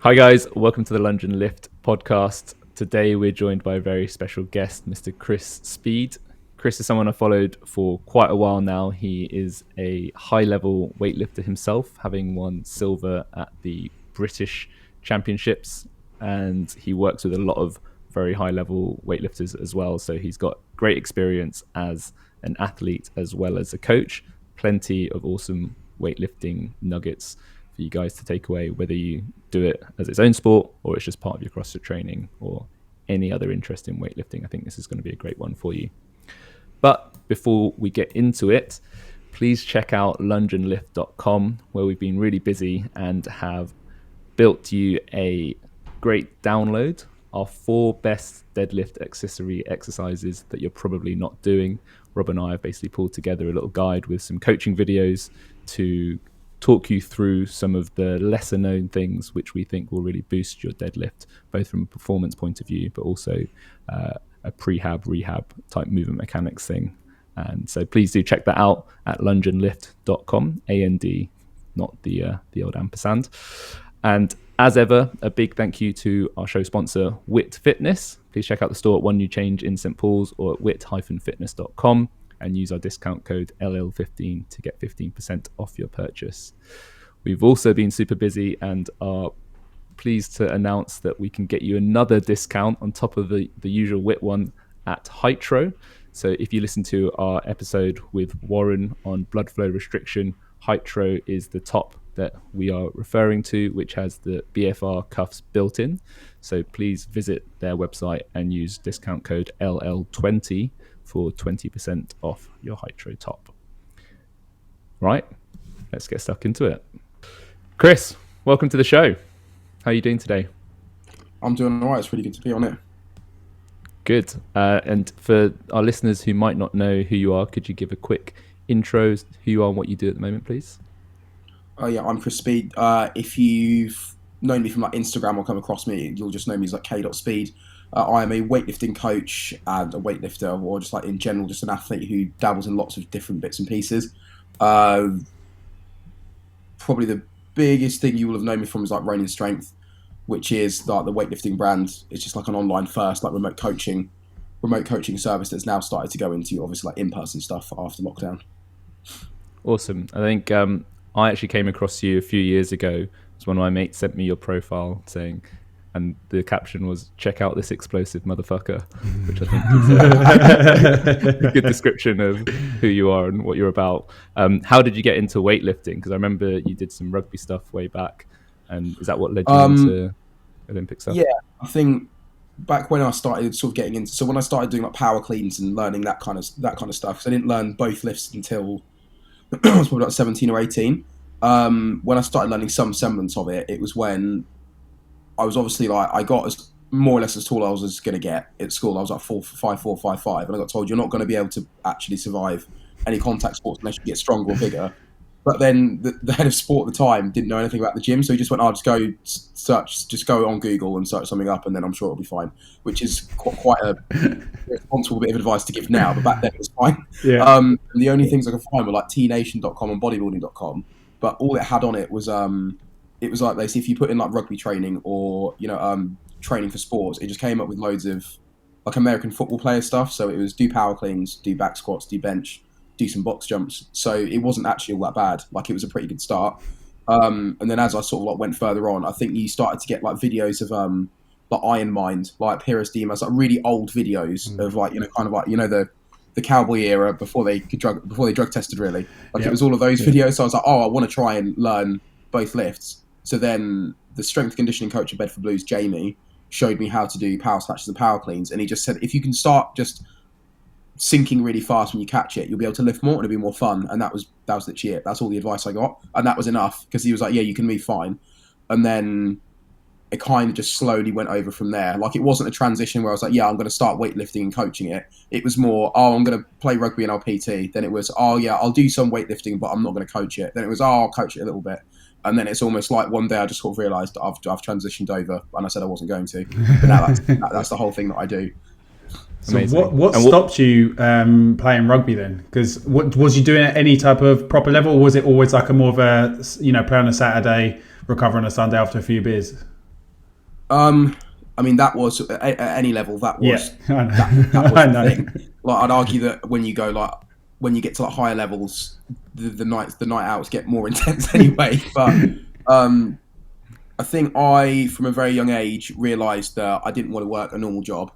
Hi guys, welcome to the Lunge and Lift podcast. Today we're joined by a very special guest, Mr. Khrys Speed. Khrys is someone I followed for quite a while now. He is a high-level weightlifter himself, having won silver at the British Championships, and he works with a lot of very high-level weightlifters as well. So he's got great experience as an athlete as well as a coach. Plenty of awesome weightlifting nuggets for you guys to take away, whether you do it as its own sport or it's just part of your CrossFit training or any other interest in weightlifting. I think this is going to be a great one for you. But before we get into it, please check out lungeandlift.com, where we've been really busy and have built you a great download, our 4 best deadlift accessory exercises that you're probably not doing. Rob and I have basically pulled together a little guide with some coaching videos to talk you through some of the lesser known things which we think will really boost your deadlift, both from a performance point of view, but also a prehab, rehab type movement mechanics thing. And so please do check that out at lungeandlift.com, AND, not the old ampersand. And as ever, a big thank you to our show sponsor, Wit Fitness. Please check out the store at One New Change in St. Paul's or at wit-fitness.com. and use our discount code LL15 to get 15% off your purchase. We've also been super busy and are pleased to announce that we can get you another discount on top of the usual WIT one at Hytro. So if you listen to our episode with Warren on blood flow restriction, Hytro is the top that we are referring to, which has the BFR cuffs built in. So please visit their website and use discount code LL20 for 20% off your Hytro top. Right, let's get stuck into it. Khrys, welcome to the show. How are you doing today? I'm doing all right. It's really good to be on it. Good. And for our listeners who might not know who you are, could you give a quick intro to who you are and what you do at the moment, please? Yeah, I'm Khrys Speed. If you've known me from like Instagram or come across me, you'll just know me as like K.Speed. I am a weightlifting coach and a weightlifter, or just like in general, just an athlete who dabbles in lots of different bits and pieces. Probably the biggest thing you will have known me from is like Ronin Strength, which is like the weightlifting brand. It's just like an online first, like remote coaching service that's now started to go into obviously like in-person stuff after lockdown. Awesome. I think I actually came across you a few years ago. One of my mates sent me your profile saying, and the caption was, "Check out this explosive motherfucker," which I think is a good description of who you are and what you're about. How did you get into weightlifting? Because I remember you did some rugby stuff way back, and is that what led you into Olympic stuff? Yeah, I think back when I started sort of getting into, so when I started doing like power cleans and learning that kind of stuff, because I didn't learn both lifts until I was probably like 17 or 18. When I started learning some semblance of it, it was when I was obviously like, I got as more or less as tall as I was going to get at school. I was like 5'4", 5'5", and I got told you're not going to be able to actually survive any contact sports unless you get stronger or bigger. But then the head of sport at the time didn't know anything about the gym, so he just went, just go on Google and search something up, and then I'm sure it'll be fine. Which is quite a responsible bit of advice to give now, but back then it was fine. Yeah. And the only things I could find were like tnation.com and bodybuilding.com, but all it had on it was it was like basically if you put in like rugby training or training for sports, it just came up with loads of like American football player stuff. So it was do power cleans, do back squats, do bench, do some box jumps. So it wasn't actually all that bad. Like it was a pretty good start. And then as I sort of like went further on, I think you started to get like videos of like Iron Mind, like Pyrrhus Demas, like really old videos of like kind of like the cowboy era before they drug tested really. Like It was all of those videos. So I was like, I want to try and learn both lifts. So then the strength conditioning coach at Bedford Blues, Jamie, showed me how to do power snatches and power cleans. And he just said, if you can start just sinking really fast when you catch it, you'll be able to lift more and it'll be more fun. And that was literally it. That's all the advice I got. And that was enough because he was like, yeah, you can move fine. And then it kind of just slowly went over from there. Like it wasn't a transition where I was like, yeah, I'm going to start weightlifting and coaching it. It was more, I'm going to play rugby and I'll PT. Then it was, I'll do some weightlifting, but I'm not going to coach it. Then it was, I'll coach it a little bit. And then it's almost like one day I just sort of realised I've transitioned over, and I said I wasn't going to. But now that's the whole thing that I do. So what stopped you playing rugby then? Because was you doing it at any type of proper level, or was it always like a more of a play on a Saturday, recover on a Sunday after a few beers? I mean, that was at any level. That was I know. that was I the know. thing. Like, I'd argue that when you go when you get to higher levels, the night outs get more intense anyway. But I think from a very young age, realised that I didn't want to work a normal job,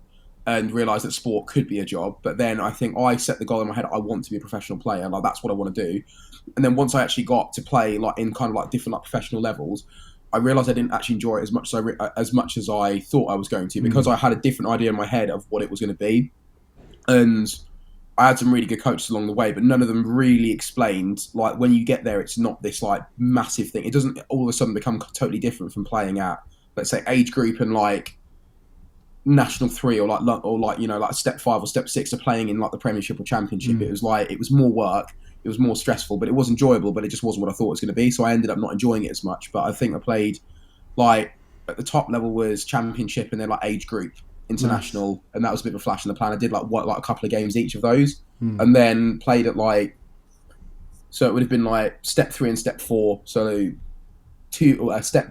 and realised that sport could be a job. But then I think I set the goal in my head: I want to be a professional player. Like, that's what I want to do. And then once I actually got to play in kind of different professional levels, I realised I didn't actually enjoy it as much as I thought I was going to, because I had a different idea in my head of what it was going to be. And I had some really good coaches along the way, but none of them really explained, when you get there, it's not this massive thing. It doesn't all of a sudden become totally different from playing at, let's say, age group and National 3 or step 5 or step 6 of playing in the Premiership or Championship. It was it was more work, it was more stressful, but it was enjoyable, but it just wasn't what I thought it was going to be. So I ended up not enjoying it as much. But I think I played at the top level was Championship and then age group, international, nice. And that was a bit of a flash in the pan. I did a couple of games each of those, and then played at so it would have been step 3 and step 4, so two steps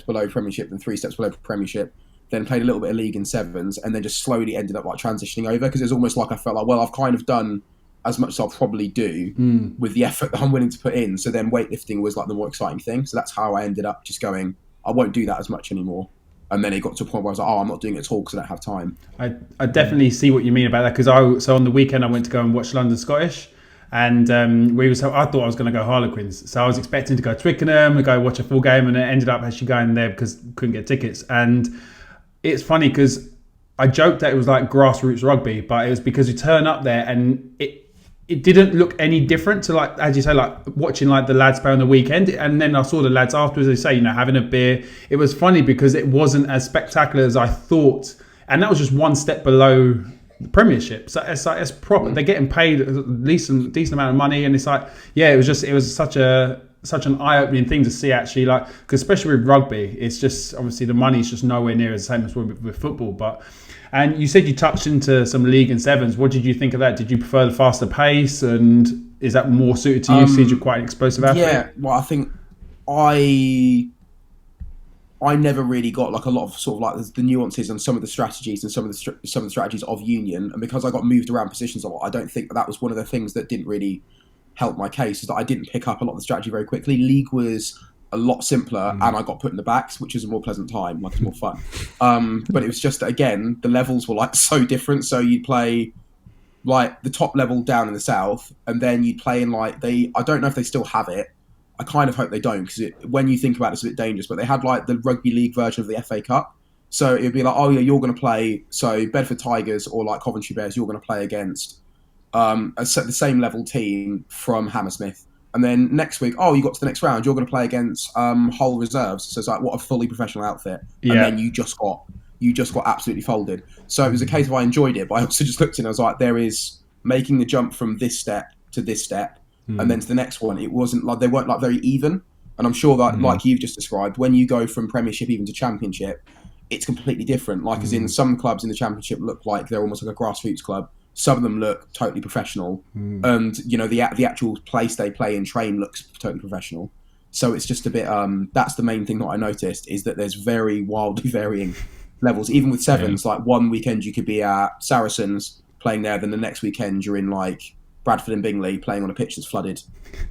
below Premiership and 3 steps below Premiership. Then played a little bit of league in sevens, and then just slowly ended up transitioning over, because it was almost I felt well, I've kind of done as much as I'll probably do with the effort that I'm willing to put in. So then weightlifting was the more exciting thing. So that's how I ended up just going, I won't do that as much anymore. And then it got to a point where I was I'm not doing it at all because I don't have time. I definitely see what you mean about that, because so on the weekend I went to go and watch London Scottish, and I thought I was going to go Harlequins, so I was expecting to go Twickenham and go watch a full game, and it ended up actually going there because couldn't get tickets. And it's funny because I joked that it was grassroots rugby, but it was because you turn up there and it didn't look any different to as you say, watching the lads play on the weekend. And then I saw the lads afterwards, they say, having a beer. It was funny because it wasn't as spectacular as I thought. And that was just one step below the Premiership. So it's proper. They're getting paid a decent amount of money. And it's it was such an eye-opening thing to see, actually, because especially with rugby, it's just, obviously the money's just nowhere near the same as with football. And you said you touched into some league and sevens. What did you think of that? Did you prefer the faster pace, and is that more suited to you since you're quite an explosive athlete? Yeah, well, I think I never really got a lot of the nuances and some of the strategies and some of the strategies of union. And because I got moved around positions a lot, I don't think that was one of the things that didn't really help my case, is that I didn't pick up a lot of the strategy very quickly. League was a lot simpler, and I got put in the backs, which is a more pleasant time, it's more fun. But it was just, again, the levels were so different. So you'd play the top level down in the south, and then you'd play in I don't know if they still have it. I kind of hope they don't, because when you think about it, it's a bit dangerous. But they had the rugby league version of the FA Cup. So it would be oh yeah, you're going to play, so Bedford Tigers or Coventry Bears, you're going to play against the same level team from Hammersmith. And then next week, you got to the next round, you're going to play against Hull Reserves. So it's what a fully professional outfit. And then you just got absolutely folded. So it was a case of I enjoyed it, but I also just looked in and I was there is making the jump from this step to this step, and then to the next one. It wasn't they weren't very even. And I'm sure that, like you've just described, when you go from Premiership even to Championship, it's completely different. As in, some clubs in the Championship look like they're almost like a grassroots club. Some of them look totally professional, and the actual place they play and train looks totally professional. So it's just a bit. That's the main thing that I noticed, is that there's very wildly varying levels. Even with sevens, one weekend you could be at Saracens playing there, then the next weekend you're in Bradford and Bingley playing on a pitch that's flooded,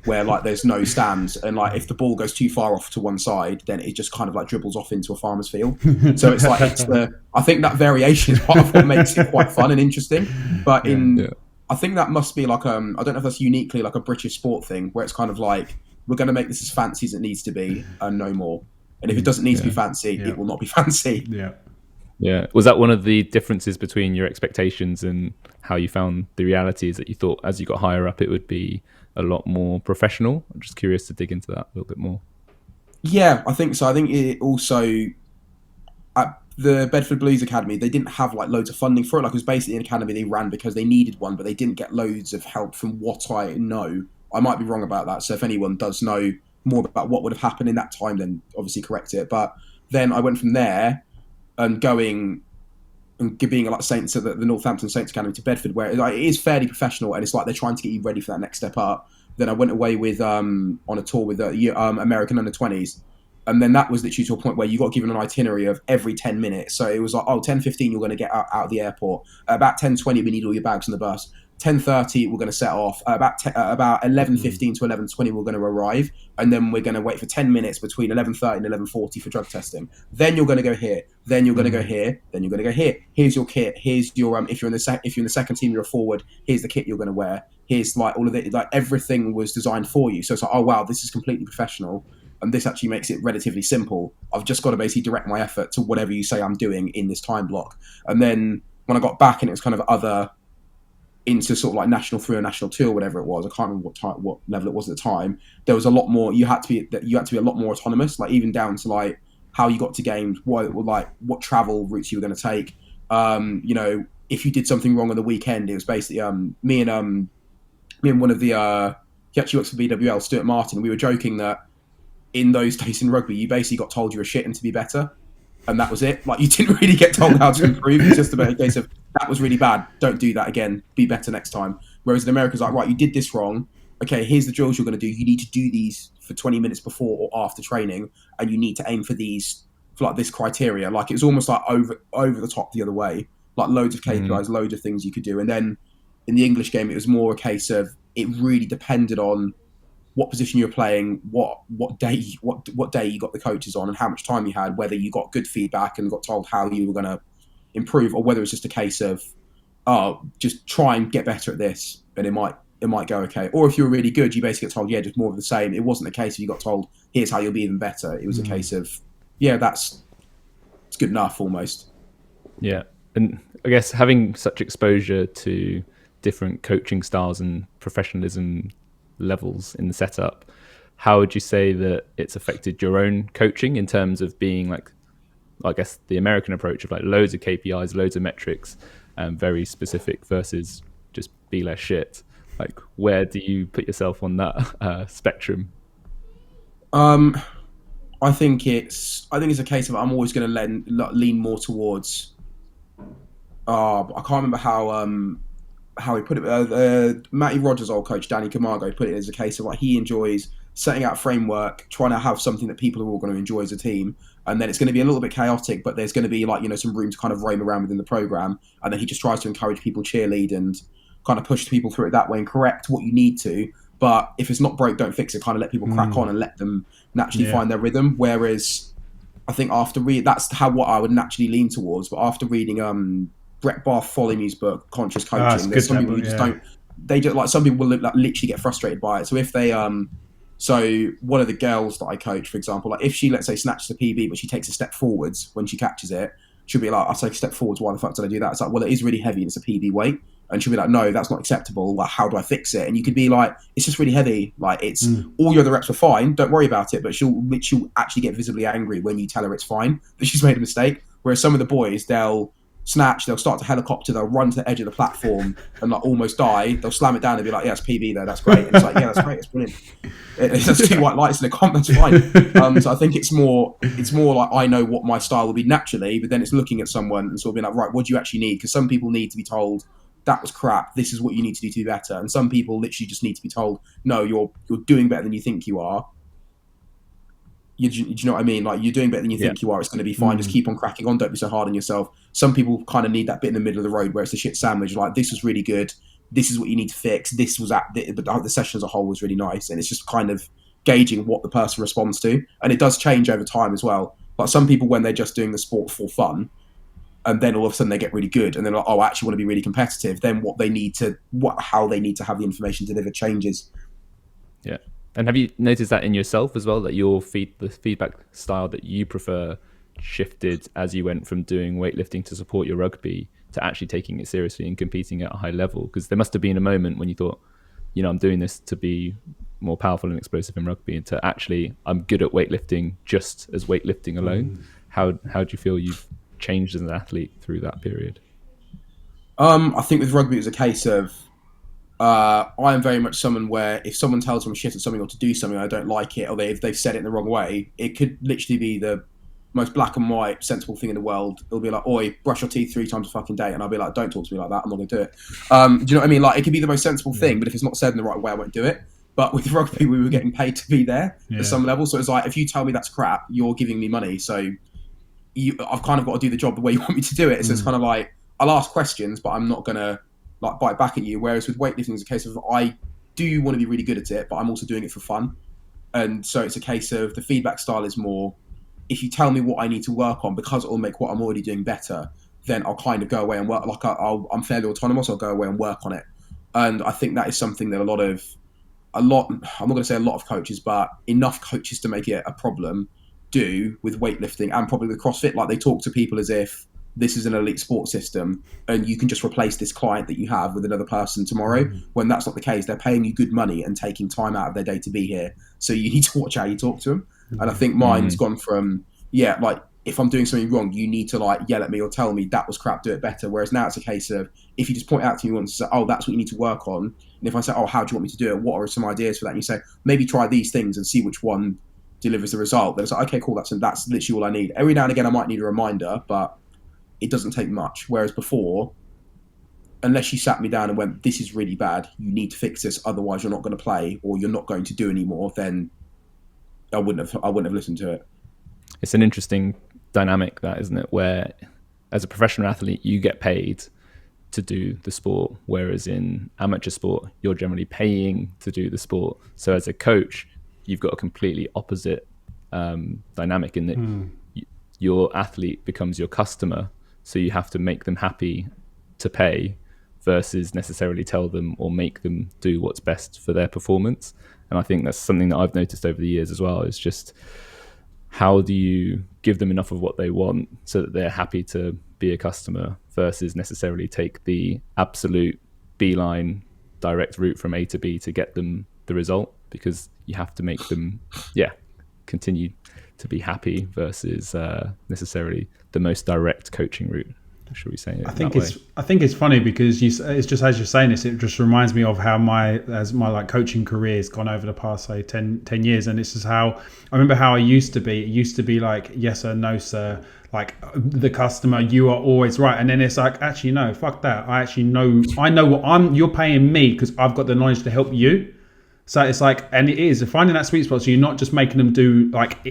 where there's no stands, and if the ball goes too far off to one side, then it just kind of dribbles off into a farmer's field. So it's I think that variation is part of what makes it quite fun and interesting. But I think that must be I don't know if that's uniquely a British sport thing, where it's kind of we're going to make this as fancy as it needs to be and no more. And if it doesn't need to be fancy, it will not be fancy. Yeah. Was that one of the differences between your expectations and how you found the reality, is that you thought as you got higher up it would be a lot more professional? I'm just curious to dig into that a little bit more. Yeah, I think so. I think it also, at the Bedford Blues Academy, they didn't have loads of funding for it. It was basically an academy they ran because they needed one, but they didn't get loads of help, from what I know. I might be wrong about that. So if anyone does know more about what would have happened in that time, then obviously correct it. But then I went from there and going and being Saints, so the Northampton Saints Academy, to Bedford, where it is fairly professional, and it's they're trying to get you ready for that next step up. Then I went away with on a tour with American under-20s, And then that was literally to a point where you got given an itinerary of every 10 minutes. So it was like, 10:15, you're going to get out of the airport. About 10:20, we need all your bags on the bus. 10:30, we're going to set off. About 11:15 to 11:20, we're going to arrive. And then we're going to wait for 10 minutes between 11:30 and 11:40 for drug testing. Then you're going to go here. Then you're going to go here. Then you're going to go here. Here's your kit. Here's your if you're in the second team, you're a forward. Here's the kit you're going to wear. Here's like all of it. Like everything was designed for you. So it's like, oh wow, this is completely professional. And this actually makes it relatively simple. I've just got to basically direct my effort to whatever you say I'm doing in this time block. And then when I got back and it was kind of other into sort of like National 3 or National 2 or whatever it was, I can't remember what level it was at the time, there was a lot more, you had to be a lot more autonomous, like even down to like how you got to games, what travel routes you were going to take. If you did something wrong on the weekend, it was basically me and one of the he actually works for BWL, Stuart Martin, we were joking that in those days in rugby, you basically got told you were shit and to be better. And that was it. Like, you didn't really get told how to improve. It's just about a case of, that was really bad. Don't do that again. Be better next time. Whereas in America, it's like, right, you did this wrong. Okay, here's the drills you're going to do. You need to do these for 20 minutes before or after training. And you need to aim for these, for like this criteria. Like, it was almost like over the top the other way. Like loads of KPIs, loads of things you could do. And then in the English game, it was more a case of, it really depended on what position you're playing, what day you got the coaches on, and how much time you had, whether you got good feedback and got told how you were going to improve, or whether it's just a case of, just try and get better at this, and it might go okay. Or if you were really good, you basically get told, just more of the same. It wasn't a case of you got told, here's how you'll be even better. It was a case of, it's good enough almost. Yeah, and I guess having such exposure to different coaching styles and professionalism levels in the setup, how would you say that it's affected your own coaching in terms of being like, I guess the American approach of like loads of KPIs, loads of metrics, very specific versus just be less shit? Like, where do you put yourself on that spectrum? I think it's a case of, I'm always going to lean more towards, I can't remember how he put it. Matty Rogers' old coach, Danny Camargo, put it as a case of like, he enjoys setting out a framework, trying to have something that people are all going to enjoy as a team. And then it's going to be a little bit chaotic, but there's going to be like, some room to kind of roam around within the program. And then he just tries to encourage people, cheerlead, and kind of push people through it that way and correct what you need to. But if it's not broke, don't fix it. Kind of let people crack on and let them naturally find their rhythm. Whereas I think that's what I would naturally lean towards. But after reading Brett Bartholomew's book, Conscious Coaching, there's some people who just don't. They just like, some people will literally get frustrated by it. So if they so one of the girls that I coach, for example, like if she, let's say, snatches a PB, but she takes a step forwards when she catches it, she'll be like, I'll take a step forwards. Why the fuck did I do that? It's like, well, it is really heavy and it's a PB weight. And she'll be like, no, that's not acceptable. Like, how do I fix it? And you could be like, it's just really heavy. Like, it's all your other reps are fine. Don't worry about it. But she'll actually get visibly angry when you tell her it's fine, that she's made a mistake. Whereas some of the boys, they'll snatch, they'll start to helicopter, they'll run to the edge of the platform and like almost die. They'll slam it down and be like, yeah, it's PB there, that's great. And it's like, yeah, that's great, it's brilliant. There's 2 white lights in the comp, that's fine. So I think it's more like, I know what my style will be naturally, but then it's looking at someone and sort of being like, right, what do you actually need? Because some people need to be told, that was crap, this is what you need to do to be better. And some people literally just need to be told, no, you're doing better than you think you are. Do you know what I mean? Like, you're doing better than you think you are. It's going to be fine. Just keep on cracking on. Don't be so hard on yourself. Some people kind of need that bit in the middle of the road where it's a shit sandwich. Like, this was really good. This is what you need to fix. This was but the session as a whole was really nice. And it's just kind of gauging what the person responds to. And it does change over time as well. Like, some people, when they're just doing the sport for fun, and then all of a sudden they get really good, and they're like, oh, I actually want to be really competitive. Then how they need to have the information delivered changes. Yeah. And have you noticed that in yourself as well, that the feedback style that you prefer shifted as you went from doing weightlifting to support your rugby to actually taking it seriously and competing at a high level? Because there must have been a moment when you thought, I'm doing this to be more powerful and explosive in rugby, and to actually, I'm good at weightlifting just as weightlifting alone. How do you feel you've changed as an athlete through that period? I think with rugby it was a case of, I am very much someone where if someone tells me shit at something or to do something, I don't like it, or if they've said it in the wrong way, it could literally be the most black and white sensible thing in the world. It'll be like, oi, brush your teeth 3 times a fucking day, and I'll be like, don't talk to me like that, I'm not going to do it. Do you know what I mean? Like, it could be the most sensible thing, but if it's not said in the right way, I won't do it. But with rugby, we were getting paid to be there Yeah. at some level. So it's like, if you tell me that's crap, you're giving me money. So I've kind of got to do the job the way you want me to do it. So it's kind of like, I'll ask questions, but I'm not going to like bite back at you. Whereas with weightlifting, it's a case of I do want to be really good at it, but I'm also doing it for fun. And so it's a case of the feedback style is more, if you tell me what I need to work on, because it will make what I'm already doing better, then I'll kind of go away and work. Like I'm fairly autonomous. I'll go away and work on it. And I think that is something that I'm not going to say a lot of coaches, but enough coaches to make it a problem do with weightlifting and probably with CrossFit. Like, they talk to people as if this is an elite sports system and you can just replace this client that you have with another person tomorrow, when that's not the case. They're paying you good money and taking time out of their day to be here. So you need to watch how you talk to them. And I think mine's gone from, like, if I'm doing something wrong, you need to like yell at me or tell me that was crap, do it better. Whereas now it's a case of, if you just point out to me once, say, oh, that's what you need to work on. And if I say, oh, how do you want me to do it? What are some ideas for that? And you say, maybe try these things and see which one delivers the result. Then it's like, okay, cool. That's literally all I need. Every now and again, I might need a reminder, but it doesn't take much. Whereas before, unless you sat me down and went, this is really bad, you need to fix this, otherwise you're not going to play or you're not going to do anymore, then I wouldn't have listened to it. It's an interesting dynamic, that, isn't it, where as a professional athlete you get paid to do the sport, whereas in amateur sport you're generally paying to do the sport. So as a coach, you've got a completely opposite dynamic in that your athlete becomes your customer, so you have to make them happy to pay versus necessarily tell them or make them do what's best for their performance. And I think that's something that I've noticed over the years as well, is just how do you give them enough of what they want so that they're happy to be a customer versus necessarily take the absolute beeline direct route from A to B to get them the result, because you have to make them continue to be happy versus necessarily the most direct coaching route, should we say it? I think it's funny because it's just, as you're saying this, it just reminds me of how my like coaching career has gone over the past, say, 10 years. And this is how I remember how I used to be. It used to be like, yes sir, no sir, like the customer, you are always right. And then it's like, actually no, fuck that. I know what you're paying me because I've got the knowledge to help you. So it's like, and it is finding that sweet spot. So you're not just making them do like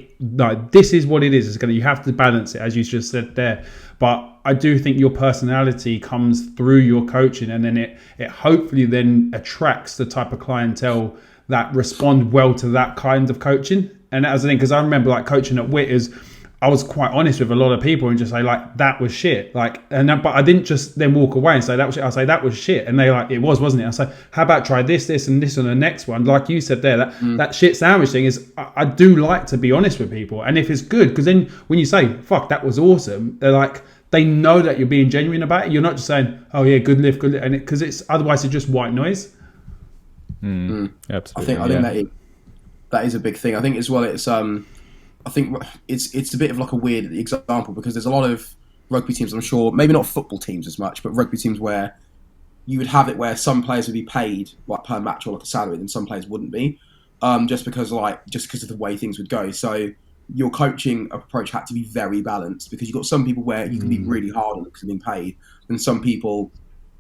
this is what it is. You have to balance it, as you just said there. But I do think your personality comes through your coaching, and then it hopefully then attracts the type of clientele that respond well to that kind of coaching. And that was the thing, because I remember like coaching at Witters, I was quite honest with a lot of people and just say like, that was shit. But I didn't just then walk away and say that was shit. I say that was shit. And they like, it was, wasn't it? I say, how about try this and this on the next one? Like you said there, that shit sandwich thing is, I do like to be honest with people. And if it's good, because then when you say, fuck, that was awesome, they're like, they know that you're being genuine about it. You're not just saying, oh yeah, good lift. And because otherwise it's just white noise. Absolutely. I think that is a big thing. I think as well, I think it's a bit of like a weird example, because there's a lot of rugby teams, I'm sure, maybe not football teams as much, but rugby teams where you would have it where some players would be paid like per match or like a salary, and some players wouldn't be, just because of the way things would go. So your coaching approach had to be very balanced, because you've got some people where you can be really hard on them because they're being paid, and some people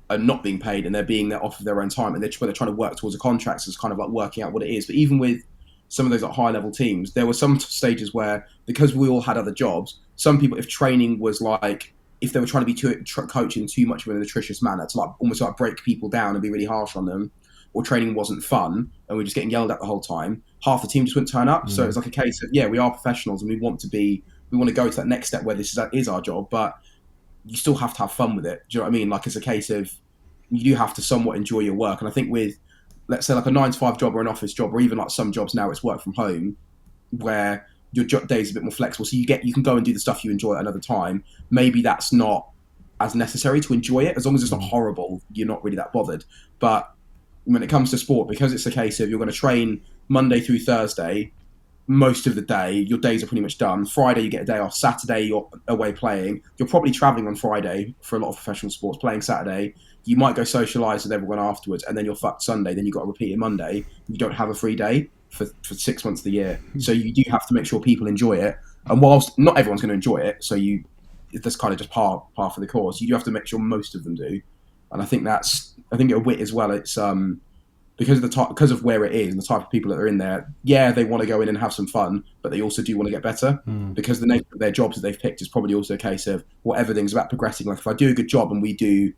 are not being paid and they're being there off of their own time, and they're trying to work towards a contract. So it's kind of like working out what it is. But even with some of those like high level teams, there were some stages where, because we all had other jobs, some people, if training was like, if they were trying to be coaching too much of an nutritious manner to like almost like break people down and be really harsh on them, or training wasn't fun and we're just getting yelled at the whole time, half the team just wouldn't turn up. So it's like a case of, we are professionals and we want to go to that next step where this is our job, but you still have to have fun with it. Do you know what I mean? Like, it's a case of, you do have to somewhat enjoy your work. And I think with, let's say like a 9-to-5 job or an office job, or even like some jobs now it's work from home, where your day is a bit more flexible, so you can go and do the stuff you enjoy at another time. Maybe that's not as necessary to enjoy it. As long as it's not horrible, you're not really that bothered. But when it comes to sport, because it's a case of you're going to train Monday through Thursday most of the day, your days are pretty much done. Friday you get a day off, Saturday you're away playing, you're probably traveling on Friday for a lot of professional sports, playing Saturday, you might go socialise with everyone afterwards, and then you're fucked Sunday, then you've got to repeat it Monday. You don't have a free day for 6 months of the year. So you do have to make sure people enjoy it. And whilst not everyone's going to enjoy it, so that's kind of just par for the course, you do have to make sure most of them do. And I think at Wit as well, it's because of where it is and the type of people that are in there, yeah, they want to go in and have some fun, but they also do want to get better because the nature of their jobs that they've picked is probably also a case of, well, everything's about progressing. Like if I do a good job and we do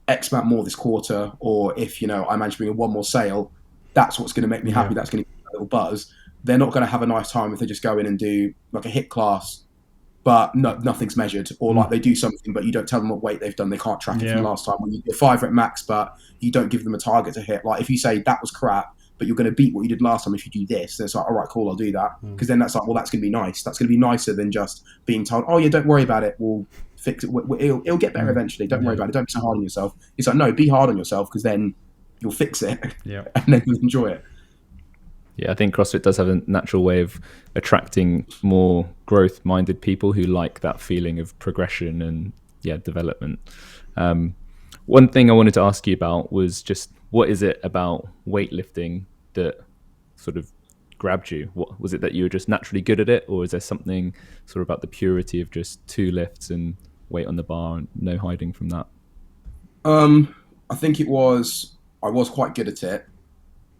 X amount more this quarter, or if, I manage to bring in one more sale, that's what's going to make me happy. That's going to give me a little buzz. They're not going to have a nice time if they just go in and do like a HIIT class, but nothing's measured, or like they do something, but you don't tell them what weight they've done. They can't track it from last time. When you do a 5 rep max, but you don't give them a target to hit. Like if you say that was crap, but you're going to beat what you did last time if you do this, then it's like, all right, cool, I'll do that. Because then that's like, well, that's going to be nice. That's going to be nicer than just being told, oh yeah, don't worry about it. We'll fix it. It'll get better eventually. Don't worry about it. Don't be so hard on yourself. It's like, no, be hard on yourself because then you'll fix it and then you'll enjoy it. Yeah, I think CrossFit does have a natural way of attracting more growth-minded people who like that feeling of progression and development. One thing I wanted to ask you about was just what is it about weightlifting that sort of grabbed you? What was it that you were just naturally good at it, or is there something sort of about the purity of just 2 lifts and weight on the bar and no hiding from that? I think I was quite good at it.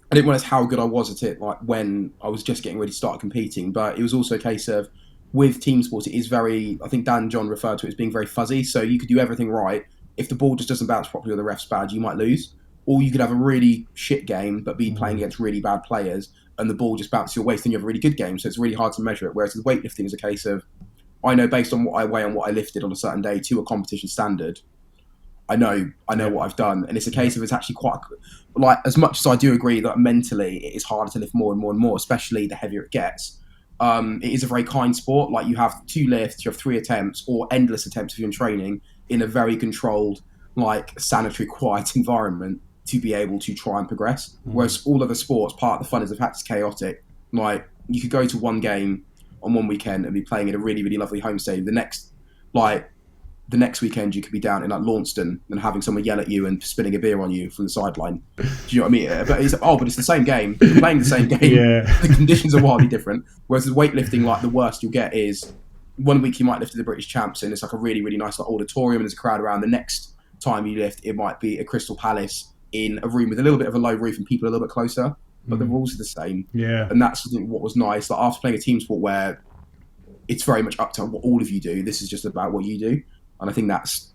I didn't realize how good I was at it, like when I was just getting ready to start competing. But it was also a case of, with team sports, it is very, I think Dan John referred to it as being very fuzzy. So you could do everything right. If the ball just doesn't bounce properly or the ref's bad, you might lose. Or you could have a really shit game, but be playing against really bad players, and the ball just bounces your waist and you have a really good game. So it's really hard to measure it. Whereas with weightlifting is a case of, I know based on what I weigh and what I lifted on a certain day to a competition standard, I know what I've done. And it's a case of, it's actually quite, like, as much as I do agree that mentally it is harder to lift more and more and more, especially the heavier it gets, it is a very kind sport. Like you have 2 lifts, you have 3 attempts, or endless attempts if you're in training, in a very controlled, like sanitary, quiet environment to be able to try and progress. Whereas all other sports, part of the fun is the fact it's chaotic. Like you could go to one game on one weekend and be playing in a really, really lovely home stadium. The next weekend you could be down in like Launceston and having someone yell at you and spilling a beer on you from the sideline. Do you know what I mean? But it's the same game. You're playing the same game. The conditions are wildly different. Whereas with weightlifting, like the worst you'll get is one week you might lift to the British champs and it's like a really, really nice like auditorium and there's a crowd around. The next time you lift, it might be a Crystal Palace in a room with a little bit of a low roof and people a little bit closer, but the rules are the same. And that's what was nice. Like after playing a team sport where it's very much up to what all of you do, this is just about what you do. And I think that's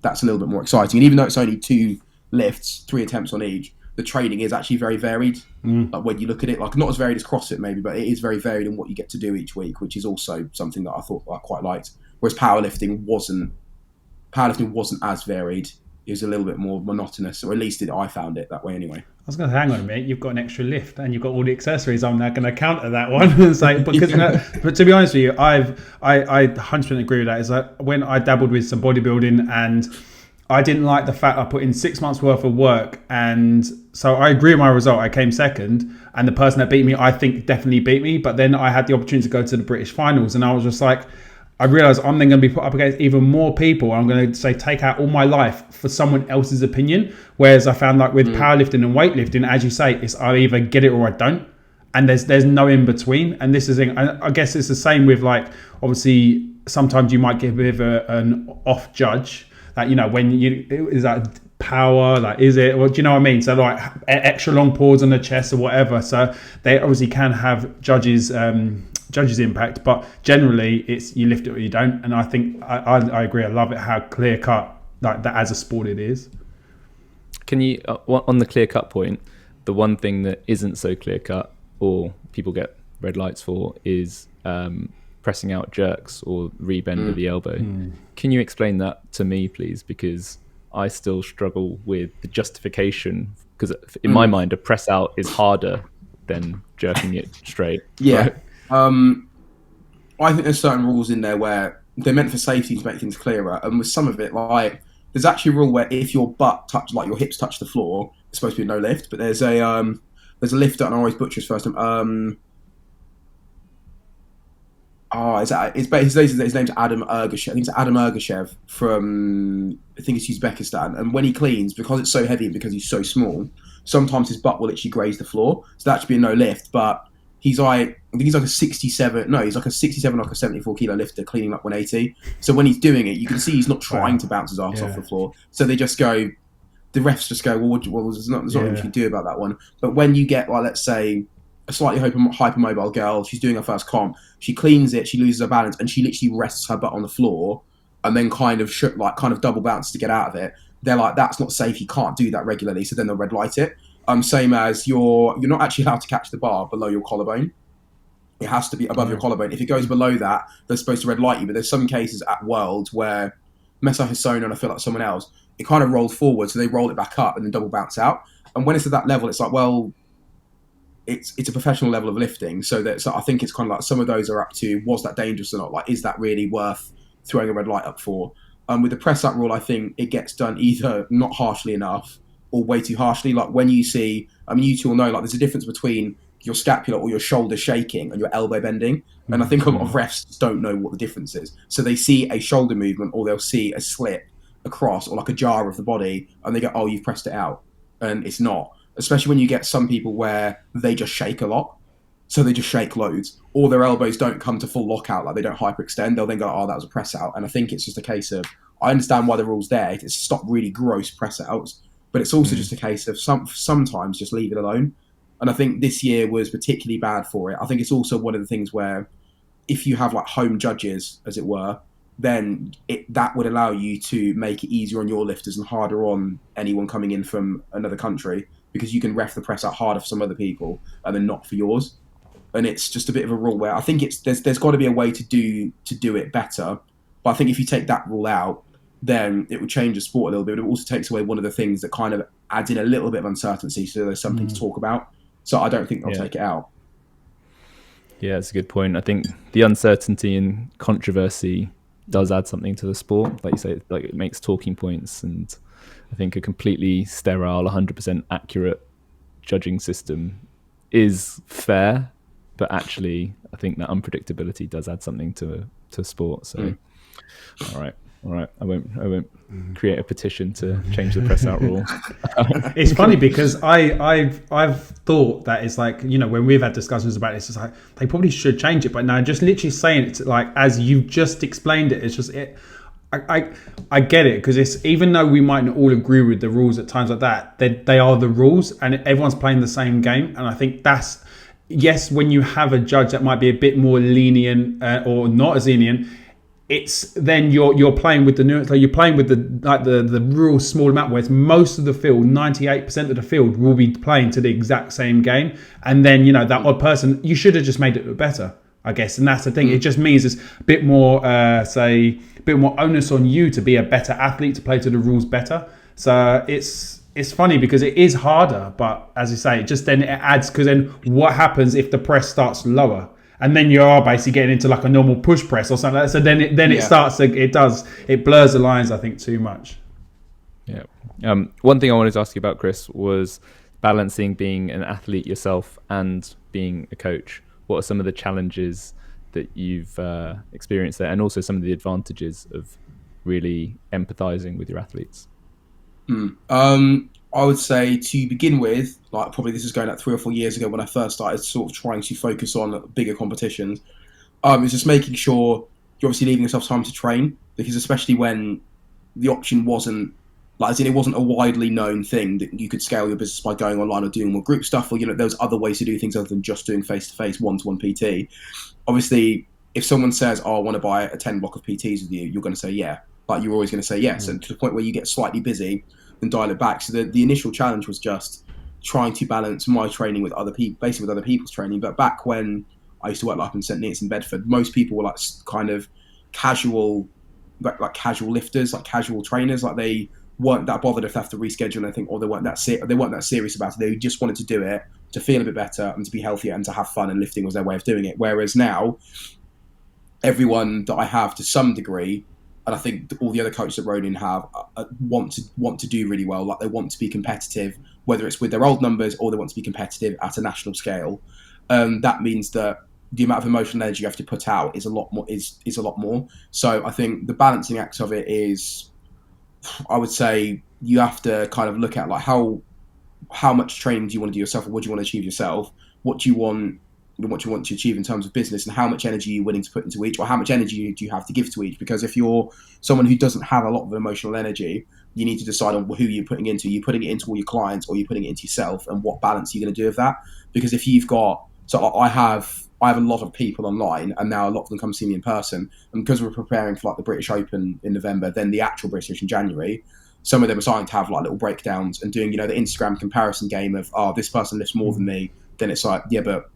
a little bit more exciting. And even though it's only 2 lifts, 3 attempts on each, the training is actually very varied. Like when you look at it, like not as varied as CrossFit maybe, but it is very varied in what you get to do each week, which is also something that I thought I quite liked. Whereas powerlifting wasn't as varied. It was a little bit more monotonous, or at least I found it that way anyway. I was going to hang on a minute. You've got an extra lift and you've got all the accessories. I'm now going to counter that one and say, because but to be honest with you, I 100% agree with that. Is that when I dabbled with some bodybuilding and I didn't like the fact I put in 6 months worth of work, and so I agree with my result. I came second, and the person that beat me, I think, definitely beat me. But then I had the opportunity to go to the British finals, and I was just like, I realised I'm then going to be put up against even more people. I'm going to say take out all my life for someone else's opinion. Whereas I found like with powerlifting and weightlifting, as you say, it's I either get it or I don't, and there's no in between. And this is, I guess it's the same with like, obviously sometimes you might get a bit of an off judge, that when is that power, like is it, well, do you know what I mean? So like extra long pause on the chest or whatever. So they obviously can have judges impact, but generally it's you lift it or you don't. And I think I agree. I love it how clear cut like that as a sport it is. Can you on the clear cut point, the one thing that isn't so clear cut or people get red lights for is pressing out jerks or rebend of the elbow. Can you explain that to me, please? Because I still struggle with the justification, because in my mind a press out is harder than jerking it straight. Right? I think there's certain rules in there where they're meant for safety to make things clearer, and with some of it, like there's actually a rule where if your butt touch, like your hips touch the floor, it's supposed to be no lift. But there's a lifter, and I always butcher his first name. His name's Adam Ergashev. I think it's Adam Ergashev from, I think it's Uzbekistan. And when he cleans, because it's so heavy and because he's so small, sometimes his butt will literally graze the floor. So that should be a no lift. But he's like, I think he's like a 67, like a 74 kilo lifter cleaning up 180. So when he's doing it, you can see he's not trying to bounce his arse off the floor. So they just go, the refs just go, well, there's not much you can do about that one. But when you get, like, let's say, a slightly hypermobile girl, she's doing her first comp, she cleans it, she loses her balance, and she literally rests her butt on the floor, and then kind of double bounce to get out of it. They're like, that's not safe. You can't do that regularly. So then they'll red light it. Same as you're not actually allowed to catch the bar below your collarbone. It has to be above your collarbone. If it goes below that, they're supposed to red light you. But there's some cases at Worlds where Mesa Hisona and I feel like someone else, it kind of rolls forward, so they roll it back up and then double bounce out. And when it's at that level, it's like, well, it's a professional level of lifting. So I think it's kind of like some of those are up to, was that dangerous or not? Like, is that really worth throwing a red light up for? With the press up rule, I think it gets done either not harshly enough or way too harshly. Like when you see, I mean, you two will know, like there's a difference between your scapula or your shoulder shaking and your elbow bending. And I think a lot of refs don't know what the difference is. So they see a shoulder movement or they'll see a slip across or like a jar of the body and they go, oh, you've pressed it out. And it's not. Especially when you get some people where they just shake a lot. So they just shake loads. Or their elbows don't come to full lockout, like they don't hyperextend. They'll then go, oh, that was a press out. And I think it's just a case of, I understand why the rule's there. It's to stop really gross press outs. But it's also just a case of sometimes just leave it alone. And I think this year was particularly bad for it. I think it's also one of the things where if you have like home judges, as it were, then that would allow you to make it easier on your lifters and harder on anyone coming in from another country, because you can ref the press out harder for some other people and then not for yours. And it's just a bit of a rule where I think there's got to be a way to do it better. But I think if you take that rule out, then it would change the sport a little bit. But it also takes away one of the things that kind of adds in a little bit of uncertainty, so there's something to talk about. So I don't think they'll take it out. Yeah, that's a good point. I think the uncertainty and controversy does add something to the sport. Like you say, like it makes talking points, and I think a completely sterile, 100% accurate judging system is fair, but actually I think that unpredictability does add something to sport. So all right. I won't create a petition to change the press out rule. It's funny because I've thought that it's like, you know, when we've had discussions about this, it's like they probably should change it. But now just literally saying it like as you've just explained it, it's just it. I get it, because it's, even though we might not all agree with the rules at times like that, they are the rules and everyone's playing the same game. And I think that's, yes, when you have a judge that might be a bit more lenient or not as lenient, it's then you're playing with the nuance. Like you're playing with the real small amount, whereas most of the field, 98% of the field, will be playing to the exact same game. And then, you know, that odd person, you should have just made it look better, I guess. And that's the thing. It just means it's a bit more, a bit more onus on you to be a better athlete, to play to the rules better. So it's funny because it is harder, but as you say, it just then it adds, because then what happens if the press starts lower? And then you are basically getting into like a normal push press or something like that. So then it starts, it blurs the lines, I think, too much. Yeah. One thing I wanted to ask you about, Khrys, was balancing being an athlete yourself and being a coach. What are some of the challenges that you've experienced there, and also some of the advantages of really empathizing with your athletes? I would say, to begin with, like probably this is going like 3 or 4 years ago when I first started sort of trying to focus on bigger competitions, it's just making sure you're obviously leaving yourself time to train, because especially when the option wasn't, like, as in it wasn't a widely known thing that you could scale your business by going online or doing more group stuff, or, you know, there was other ways to do things other than just doing face-to-face, one-to-one PT. Obviously, if someone says, oh, I want to buy a 10 block of PTs with you, you're going to say yeah. Like, you're always going to say yes. And to the point where you get slightly busy, and dial it back. So the initial challenge was just trying to balance my training with other people, basically with other people's training. But back when I used to work like in St. Neots in Bedford, most people were like kind of casual, like casual lifters, like casual trainers. Like they weren't that bothered if they have to reschedule anything, or they weren't that serious about it. They just wanted to do it to feel a bit better and to be healthier and to have fun, and lifting was their way of doing it. Whereas now, everyone that I have to some degree, and I think all the other coaches that Ronin have, want to do really well. Like they want to be competitive, whether it's with their old numbers or they want to be competitive at a national scale. That means that the amount of emotional energy you have to put out is a lot more. Is a lot more. So I think the balancing act of it is, I would say, you have to kind of look at like how much training do you want to do yourself, or what do you want to achieve yourself? What do you want what you want to achieve in terms of business, and how much energy you're willing to put into each, or how much energy do you have to give to each. Because if you're someone who doesn't have a lot of emotional energy, you need to decide on who you're putting into. Are you putting it into all your clients, or are you putting it into yourself, and what balance are you going to do with that? Because if you've got, so I have a lot of people online, and now a lot of them come see me in person. And because we're preparing for like the British Open in November, then the actual British in January, some of them are starting to have like little breakdowns and doing, the Instagram comparison game of, oh, this person lifts more than me. Then it's like, yeah, but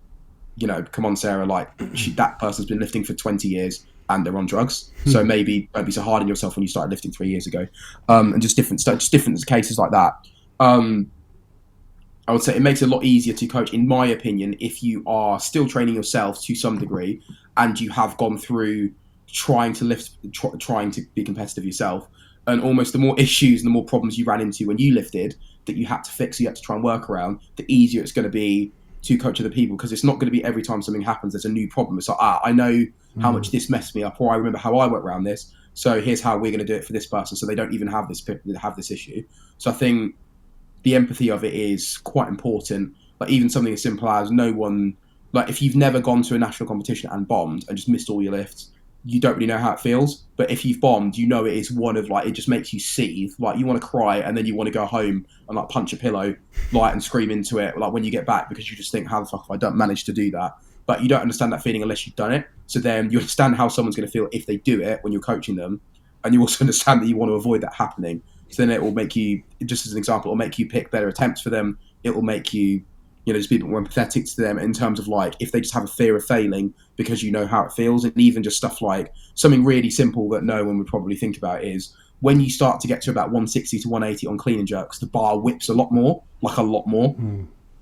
come on, Sarah, like that person's been lifting for 20 years and they're on drugs. So maybe don't be so hard on yourself when you started lifting 3 years ago. And just different cases like that. I would say it makes it a lot easier to coach, in my opinion, if you are still training yourself to some degree and you have gone through trying to lift, trying to be competitive yourself. And almost the more issues and the more problems you ran into when you lifted that you had to fix, you had to try and work around, the easier it's going to be to coach other people, because it's not going to be every time something happens there's a new problem. It's like, I know how much this messed me up, or I remember how I worked around this, so here's how we're going to do it for this person, so they don't even have this issue. So I think the empathy of it is quite important. Like even something as simple as if you've never gone to a national competition and bombed and just missed all your lifts, you don't really know how it feels. But if you've bombed, it is one of it just makes you seethe. Like you want to cry, and then you want to go home and like punch a pillow, and scream into it, like when you get back, because you just think, how the fuck have I don't manage to do that? But you don't understand that feeling unless you've done it. So then you understand how someone's going to feel if they do it when you're coaching them, and you also understand that you want to avoid that happening. So then it will make you, just as an example, it will make you pick better attempts for them. It will make you, just be a bit more empathetic to them in terms of like, if they just have a fear of failing because you know how it feels. And even just stuff like something really simple that no one would probably think about is when you start to get to about 160 to 180 on clean and jerks, the bar whips a lot more.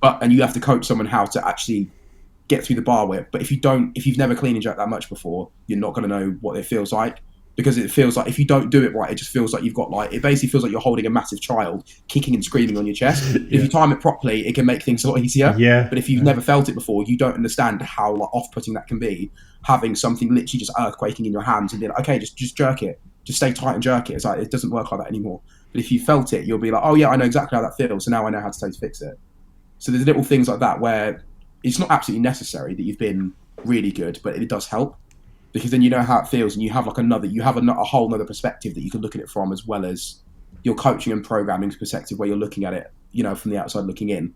And you have to coach someone how to actually get through the bar whip. But if you've never clean and jerked that much before, you're not going to know what it feels like. Because it feels like if you don't do it right, it just feels like it basically feels like you're holding a massive child kicking and screaming on your chest. Yeah. If you time it properly, it can make things a lot easier. Yeah. But if you've never felt it before, you don't understand how off-putting that can be. Having something literally just earthquaking in your hands and being like, okay, just jerk it. Just stay tight and jerk it. It's like, it doesn't work like that anymore. But if you felt it, you'll be like, oh yeah, I know exactly how that feels. So now I know how to fix it. So there's little things like that where it's not absolutely necessary that you've been really good, but it does help. Because then you know how it feels, and you have a whole other perspective that you can look at it from, as well as your coaching and programming perspective, where you're looking at it, from the outside looking in.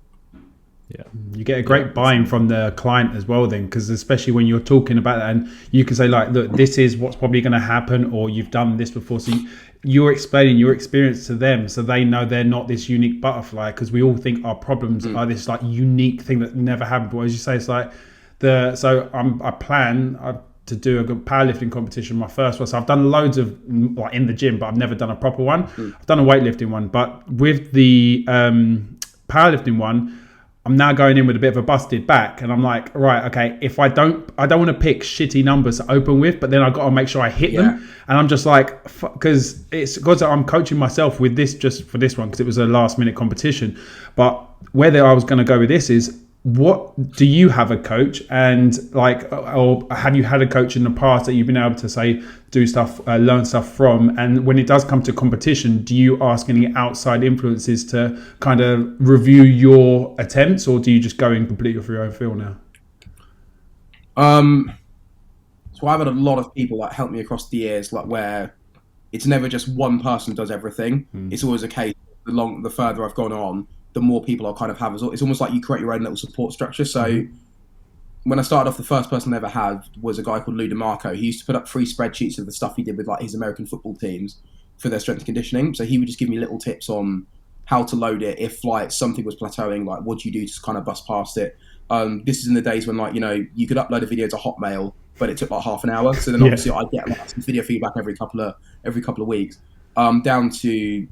Yeah, you get a great buy-in from the client as well, then, because especially when you're talking about that, and you can say like, look, this is what's probably going to happen, or you've done this before, so you're explaining your experience to them, so they know they're not this unique butterfly. Because we all think our problems are this like unique thing that never happened. But as you say, it's like I plan to do a good powerlifting competition, my first one. So I've done loads of like in the gym, but I've never done a proper one. I've done a weightlifting one, but with the powerlifting one, I'm now going in with a bit of a busted back, and I'm like, right, okay, if I don't want to pick shitty numbers to open with, but then I got to make sure I hit them. And I'm just like, because I'm coaching myself with this just for this one, because it was a last minute competition. But whether I was going to go with this is, what do you have a coach, and like, or have you had a coach in the past that you've been able to say do stuff, learn stuff from? And when it does come to competition, do you ask any outside influences to kind of review your attempts, or do you just go in completely off your own feel now? So I've had a lot of people that help me across the years, like where it's never just one person does everything. It's always a case, the further I've gone on, the more people I'll kind of have. It's almost like you create your own little support structure. So when I started off, the first person I ever had was a guy called Lou DeMarco. He used to put up free spreadsheets of the stuff he did with like his American football teams for their strength and conditioning. So he would just give me little tips on how to load it. If like something was plateauing, like what do you do to kind of bust past it? This is in the days when you could upload a video to Hotmail, but it took like half an hour. So then obviously I'd get like some video feedback every couple of weeks, down to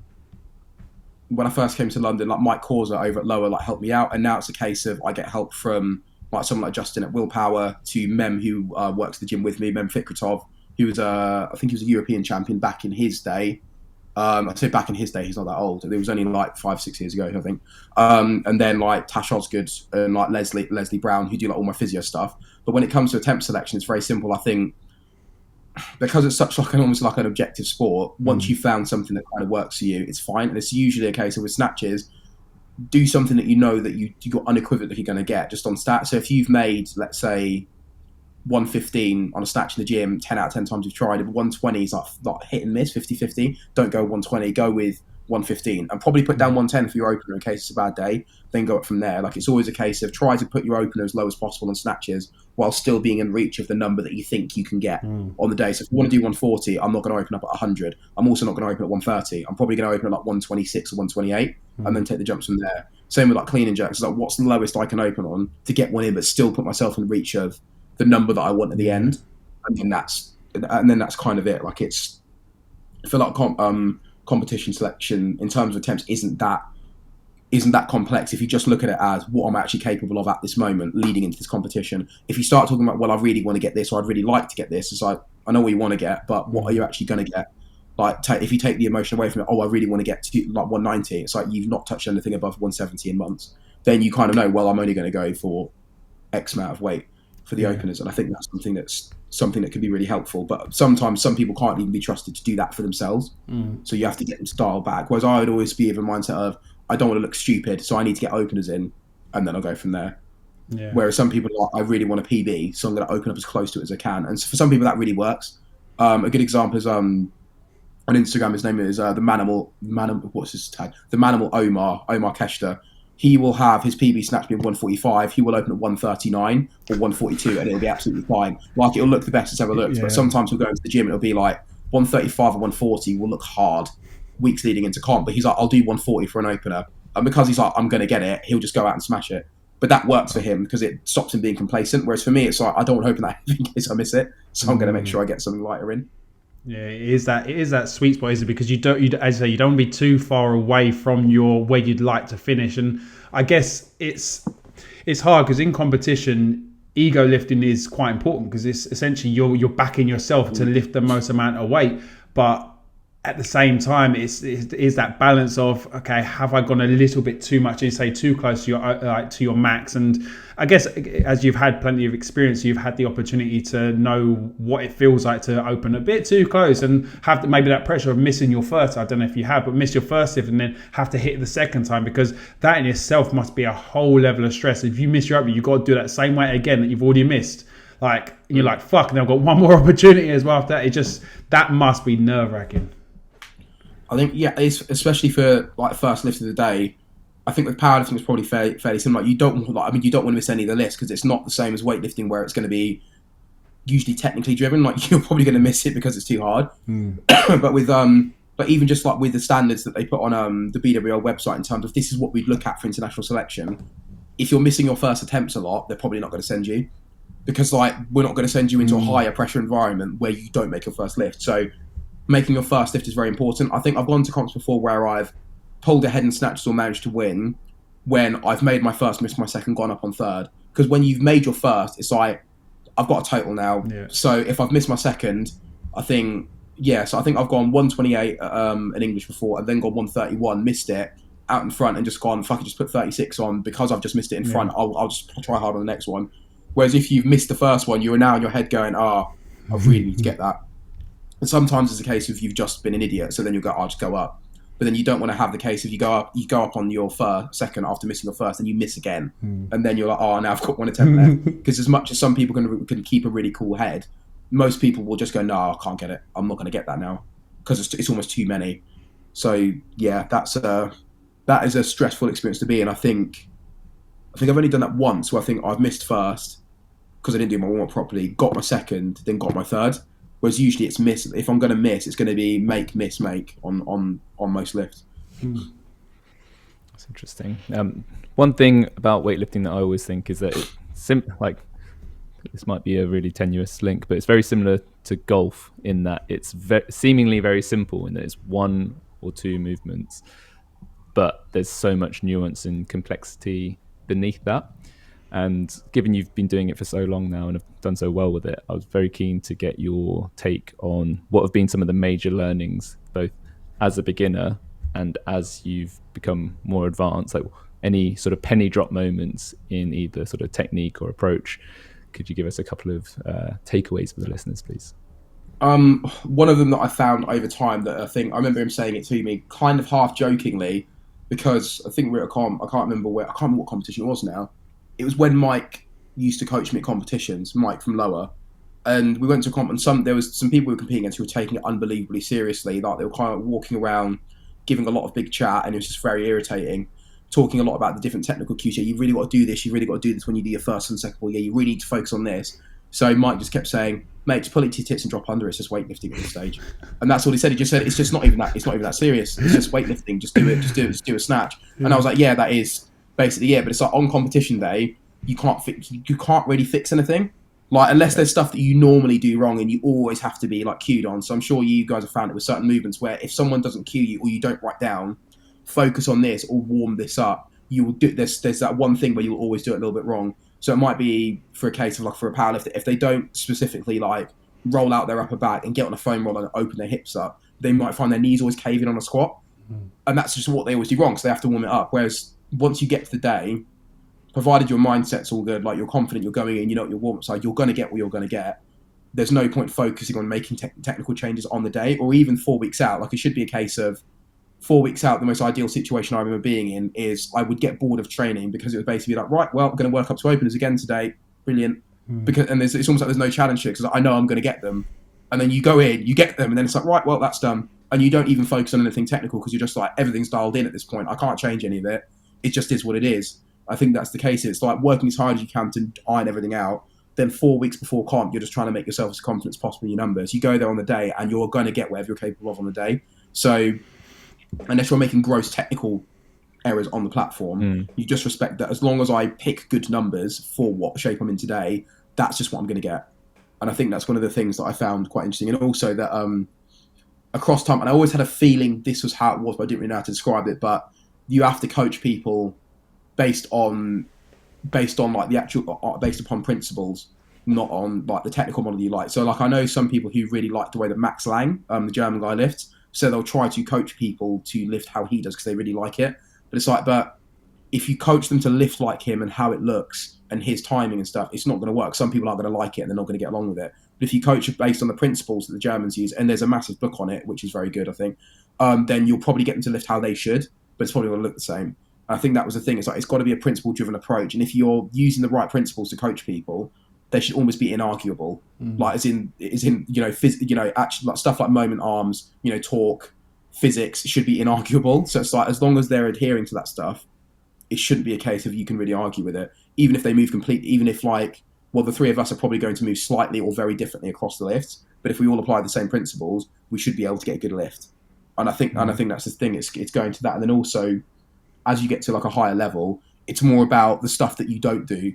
when I first came to London, like Mike Causa over at Lower like helped me out, and now it's a case of I get help from like someone like Justin at Willpower, to Mem, who works the gym with me, Mem Fikretov, who was I think he was a European champion back in his day. I'd say back in his day, he's not that old. It was only like 5-6 years ago, I think. And then like Tash Osgood and like Leslie Brown, who do like all my physio stuff. But when it comes to attempt selection, it's very simple. I think because it's such like almost like an objective sport, once you've found something that kind of works for you, it's fine. And it's usually a case of with snatches, do something that you know that you're unequivocally going to get just on stats. So if you've made, let's say, 115 on a snatch in the gym, 10 out of 10 times you've tried it, but 120 is like hit and miss, 50-50. Don't go 120, go with 115, and probably put down 110 for your opener in case it's a bad day, then go up from there. Like, it's always a case of try to put your opener as low as possible on snatches while still being in reach of the number that you think you can get on the day. So if you want to do 140, I'm not going to open up at 100. I'm also not going to open at 130. I'm probably going to open at like 126 or 128 and then take the jumps from there. Same with like clean and jerks. It's like, what's the lowest I can open on to get one in but still put myself in reach of the number that I want at the end, and then that's kind of it. Like, it's, I feel like competition selection in terms of attempts isn't that complex if you just look at it as what I'm actually capable of at this moment leading into this competition. If you start talking about, well, I really want to get this, or I'd really like to get this, it's like, I know what you want to get, but what are you actually going to get? Like, if you take the emotion away from it, oh, I really want to get to like 190, it's like you've not touched anything above 170 in months. Then you kind of know, well, I'm only going to go for X amount of weight for the openers, and I think that's something that could be really helpful. But sometimes some people can't even be trusted to do that for themselves, so you have to get them to dial back. Whereas I would always be of a mindset of, I don't want to look stupid, so I need to get openers in, and then I'll go from there. Whereas some people are like, I really want a PB, so I'm going to open up as close to it as I can. And so for some people that really works. A good example is on Instagram, his name is the Manimal, what's his tag? The Manimal Omar Keshta. He will have his PB snatch being 145. He will open at 139 or 142, and it'll be absolutely fine. Like, it'll look the best it's ever looked. But sometimes we'll go into the gym and it'll be like 135 or 140 will look hard weeks leading into comp. But he's like, I'll do 140 for an opener. And because he's like, I'm going to get it, he'll just go out and smash it. But that works for him because it stops him being complacent. Whereas for me, it's like, I don't want to open that in case I miss it. So I'm going to make sure I get something lighter in. Yeah, it is that sweet spot, isn't it? Because you don't, as I say, you don't want to be too far away from where you'd like to finish. And I guess it's hard because in competition, ego lifting is quite important because it's essentially you're backing yourself to lift the most amount of weight. But at the same time, it's that balance of, okay, have I gone a little bit too much, too close to your max? And I guess as you've had plenty of experience, you've had the opportunity to know what it feels like to open a bit too close and have maybe that pressure of missing your first. I don't know if you have, but miss your first lift and then have to hit the second time, because that in itself must be a whole level of stress. If you miss your opener, you've got to do that same weight again that you've already missed. Like, you're like, fuck, and I've got one more opportunity as well after that. That must be nerve-wracking. I think, it's especially for like first lift of the day. I think with powerlifting it's probably fairly similar. You don't want to miss any of the lifts because it's not the same as weightlifting where it's going to be usually technically driven. Like, you're probably going to miss it because it's too hard. But even just like with the standards that they put on the BWL website in terms of this is what we'd look at for international selection. If you're missing your first attempts a lot, they're probably not going to send you, because like we're not going to send you into a higher pressure environment where you don't make your first lift. So making your first lift is very important. I think I've gone to comps before where I've pulled ahead in snatches or managed to win when I've made my first, missed my second, gone up on third. Because when you've made your first, it's like, I've got a total now. Yeah. So if I've missed my second, I think I've gone 128 in English before and then gone 131, missed it out in front and just gone, fuck it, just put 36 on because I've just missed it in front. I'll just try hard on the next one. Whereas if you've missed the first one, you are now in your head going, I really need to get that. And sometimes it's a case of you've just been an idiot, so then you'll go, I'll just go up. But then you don't want to have the case of you go up on your second after missing your first, and you miss again. And then you're like, now I've got one attempt left. Because as much as some people can keep a really cool head, most people will just go, no, I can't get it. I'm not going to get that now. Because it's almost too many. So, yeah, that is a stressful experience to be in. I think I've only done that once, where I think I've missed first because I didn't do my warm-up properly, got my second, then got my third. Whereas usually it's miss. If I'm going to miss, it's going to be make, miss, make on most lifts. That's interesting. One thing about weightlifting that I always think is that this might be a really tenuous link, but it's very similar to golf in that it's seemingly very simple in that it's one or two movements, but there's so much nuance and complexity beneath that. And given you've been doing it for so long now and have done so well with it, I was very keen to get your take on what have been some of the major learnings, both as a beginner and as you've become more advanced, like any sort of penny drop moments in either sort of technique or approach. Could you give us a couple of takeaways for the listeners, please? One of them that I found over time that I remember him saying it to me kind of half jokingly, because I think we were at I can't remember what competition it was now. It was when Mike used to coach me at competitions, Mike from Lower. And we went to a comp, and there was some people we were competing against who were taking it unbelievably seriously. Like they were kind of walking around, giving a lot of big chat, and it was just very irritating. Talking a lot about the different technical cues. You really got to do this. You really got to do this when you do your first and second ball. Yeah, you really need to focus on this. So Mike just kept saying, "Mate, just pull it to your tits and drop under. It's just weightlifting at this stage." And that's all he said. He just said, "It's just not even that. It's not even that serious. It's just weightlifting. Just do it. Just do a snatch." And I was like, "Yeah, that is basically yeah." But it's like on competition day, you can't really fix anything. Like, unless there's stuff that you normally do wrong and you always have to be like cued on. So I'm sure you guys have found it with certain movements where if someone doesn't cue you or you don't write down, focus on this or warm this up, you will do there's that one thing where you will always do it a little bit wrong. So it might be for a case of like for a powerlifter, if they don't specifically like roll out their upper back and get on a foam roller and open their hips up, they might find their knees always caving on a squat. And that's just what they always do wrong, so they have to warm it up. Whereas once you get to the day, provided your mindset's all good, like you're confident you're going in, you know what your warm-up side, you're going to get what you're going to get. There's no point focusing on making technical changes on the day or even 4 weeks out. Like it should be a case of 4 weeks out, the most ideal situation I remember being in is I would get bored of training because it would basically be like, right, well, I'm going to work up to openers again today. Brilliant. Because it's almost like there's no challenge here because I know I'm going to get them. And then you go in, you get them, and then it's like, right, well, that's done. And you don't even focus on anything technical because you're just like, everything's dialed in at this point. I can't change any of it. It just is what it is. I think that's the case. It's like working as hard as you can to iron everything out. Then 4 weeks before comp, you're just trying to make yourself as confident as possible in your numbers. You go there on the day and you're going to get whatever you're capable of on the day. So unless you're making gross technical errors on the platform, you just respect that as long as I pick good numbers for what shape I'm in today, that's just what I'm going to get. And I think that's one of the things that I found quite interesting. And also that across time, and I always had a feeling this was how it was, but I didn't really know how to describe it, but you have to coach people based on like the actual based upon principles, not on like the technical model you like. So like I know some people who really like the way that Max Lang, the German guy, lifts, so they'll try to coach people to lift how he does because they really like it. But it's like, but if you coach them to lift like him and how it looks and his timing and stuff, it's not going to work. Some people aren't going to like it and they're not going to get along with it. But if you coach it based on the principles that the Germans use, and there's a massive book on it, which is very good, I think, then you'll probably get them to lift how they should, but it's probably going to look the same. I think that was the thing. It's like it's got to be a principle-driven approach, and if you're using the right principles to coach people, they should almost be inarguable. Like as in actually like stuff like moment arms, torque, physics should be inarguable. So it's like as long as they're adhering to that stuff, it shouldn't be a case of you can really argue with it. Even if they move completely, even if the three of us are probably going to move slightly or very differently across the lifts, but if we all apply the same principles, we should be able to get a good lift. And I think that's the thing. It's going to that, and then also, as you get to like a higher level, it's more about the stuff that you don't do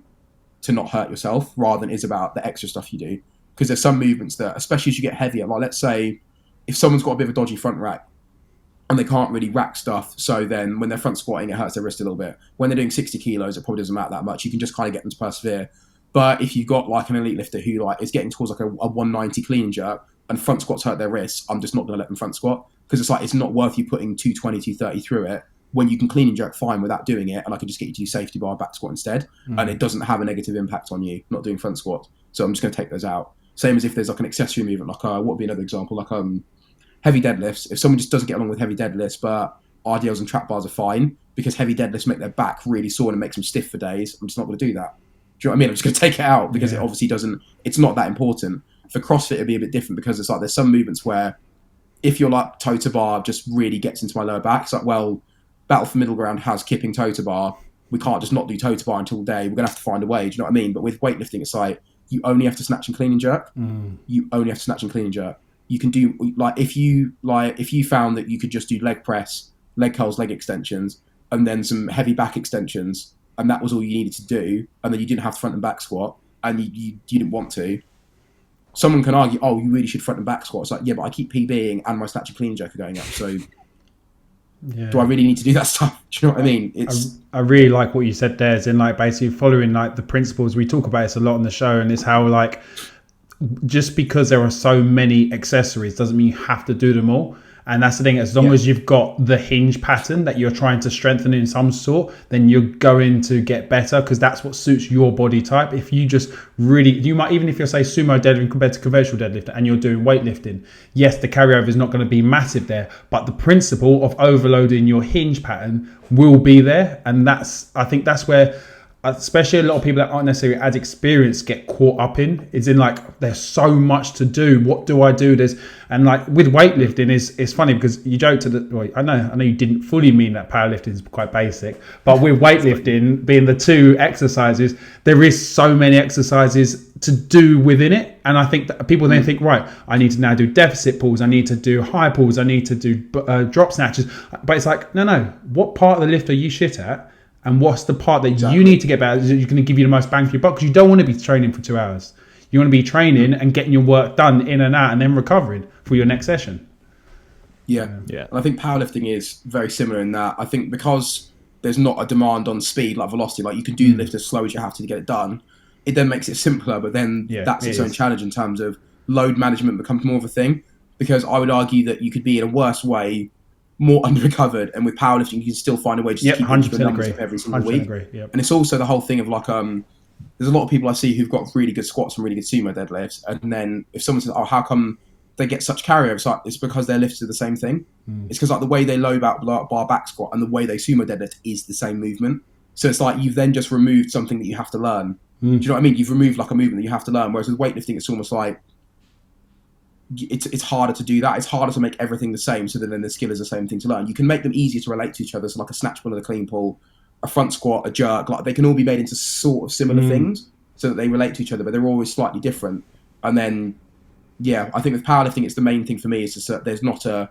to not hurt yourself rather than is about the extra stuff you do. Because there's some movements that, especially as you get heavier, like let's say if someone's got a bit of a dodgy front rack and they can't really rack stuff, so then when they're front squatting, it hurts their wrist a little bit. When they're doing 60 kilos, it probably doesn't matter that much. You can just kind of get them to persevere. But if you've got like an elite lifter who like is getting towards like a 190 clean and jerk and front squats hurt their wrists, I'm just not going to let them front squat because it's like it's not worth you putting 220, 230 through it when you can clean and jerk fine without doing it, and I can just get you to do safety bar back squat instead, and it doesn't have a negative impact on you not doing front squats. So I'm just going to take those out. Same as if there's like an accessory movement, like what would be another example, like heavy deadlifts. If someone just doesn't get along with heavy deadlifts, but RDLs and trap bars are fine because heavy deadlifts make their back really sore and it makes them stiff for days, I'm just not going to do that. Do you know what I mean? I'm just going to take it out because it obviously doesn't. It's not that important. For CrossFit, it'd be a bit different because it's like there's some movements where if your like toe to bar just really gets into my lower back, it's like, well, Battle for Middle Ground has kipping toe to bar. We can't just not do toe to bar until day. We're going to have to find a way. Do you know what I mean? But with weightlifting, it's like you only have to snatch and clean and jerk. You only have to snatch and clean and jerk. You can do if you found that you could just do leg press, leg curls, leg extensions, and then some heavy back extensions, and that was all you needed to do, and then you didn't have to front and back squat, and you didn't want to. Someone can argue, oh, you really should front and back squat. It's like, yeah, but I keep PBing and my snatch and clean and jerk are going up, so do I really need to do that stuff? Do you know what I mean? I really like what you said there, as in like basically following like the principles. We talk about this a lot on the show, and it's how like just because there are so many accessories doesn't mean you have to do them all. And that's the thing, as long as you've got the hinge pattern that you're trying to strengthen in some sort, then you're going to get better, because that's what suits your body type. If you just really, you might, even if you're say sumo deadlifting compared to conventional deadlifting and you're doing weightlifting, yes, the carryover is not going to be massive there, but the principle of overloading your hinge pattern will be there. And I think that's where, especially a lot of people that aren't necessarily as experienced get caught up in. It's in like, there's so much to do. What do I do? And like with weightlifting, it's funny because you joked to well, I know you didn't fully mean that powerlifting is quite basic, but with weightlifting being the two exercises, there is so many exercises to do within it. And I think that people then think, right, I need to now do deficit pulls, I need to do high pulls, I need to do drop snatches. But it's like, no, what part of the lift are you shit at? And what's the part that you need to get better? Is going to give you the most bang for your buck? Because you don't want to be training for 2 hours. You want to be training and getting your work done in and out, and then recovering for your next session. Yeah. And I think powerlifting is very similar in that. I think because there's not a demand on speed like velocity, like you can do the lift as slow as you have to get it done. It then makes it simpler, but then that's its own challenge in terms of load management becomes more of a thing. Because I would argue that you could be in a worse way, more under-recovered, and with powerlifting you can still find a way just to keep the numbers up every single week. And it's also the whole thing of like there's a lot of people I see who've got really good squats and really good sumo deadlifts, and then if someone says, how come they get such carryover, it's because their lifts are the same thing. It's because like the way they low bar back squat and the way they sumo deadlift is the same movement. So it's like you've then just removed something that you have to learn. Do you know what I mean? You've removed like a movement that you have to learn, whereas with weightlifting it's almost like it's harder to do that. It's harder to make everything the same, so that then the skill is the same thing to learn. You can make them easier to relate to each other, so like a snatch pull and a clean pull, a front squat, a jerk, like they can all be made into sort of similar things so that they relate to each other, but they're always slightly different. And then I think with powerlifting it's the main thing for me is just that there's not a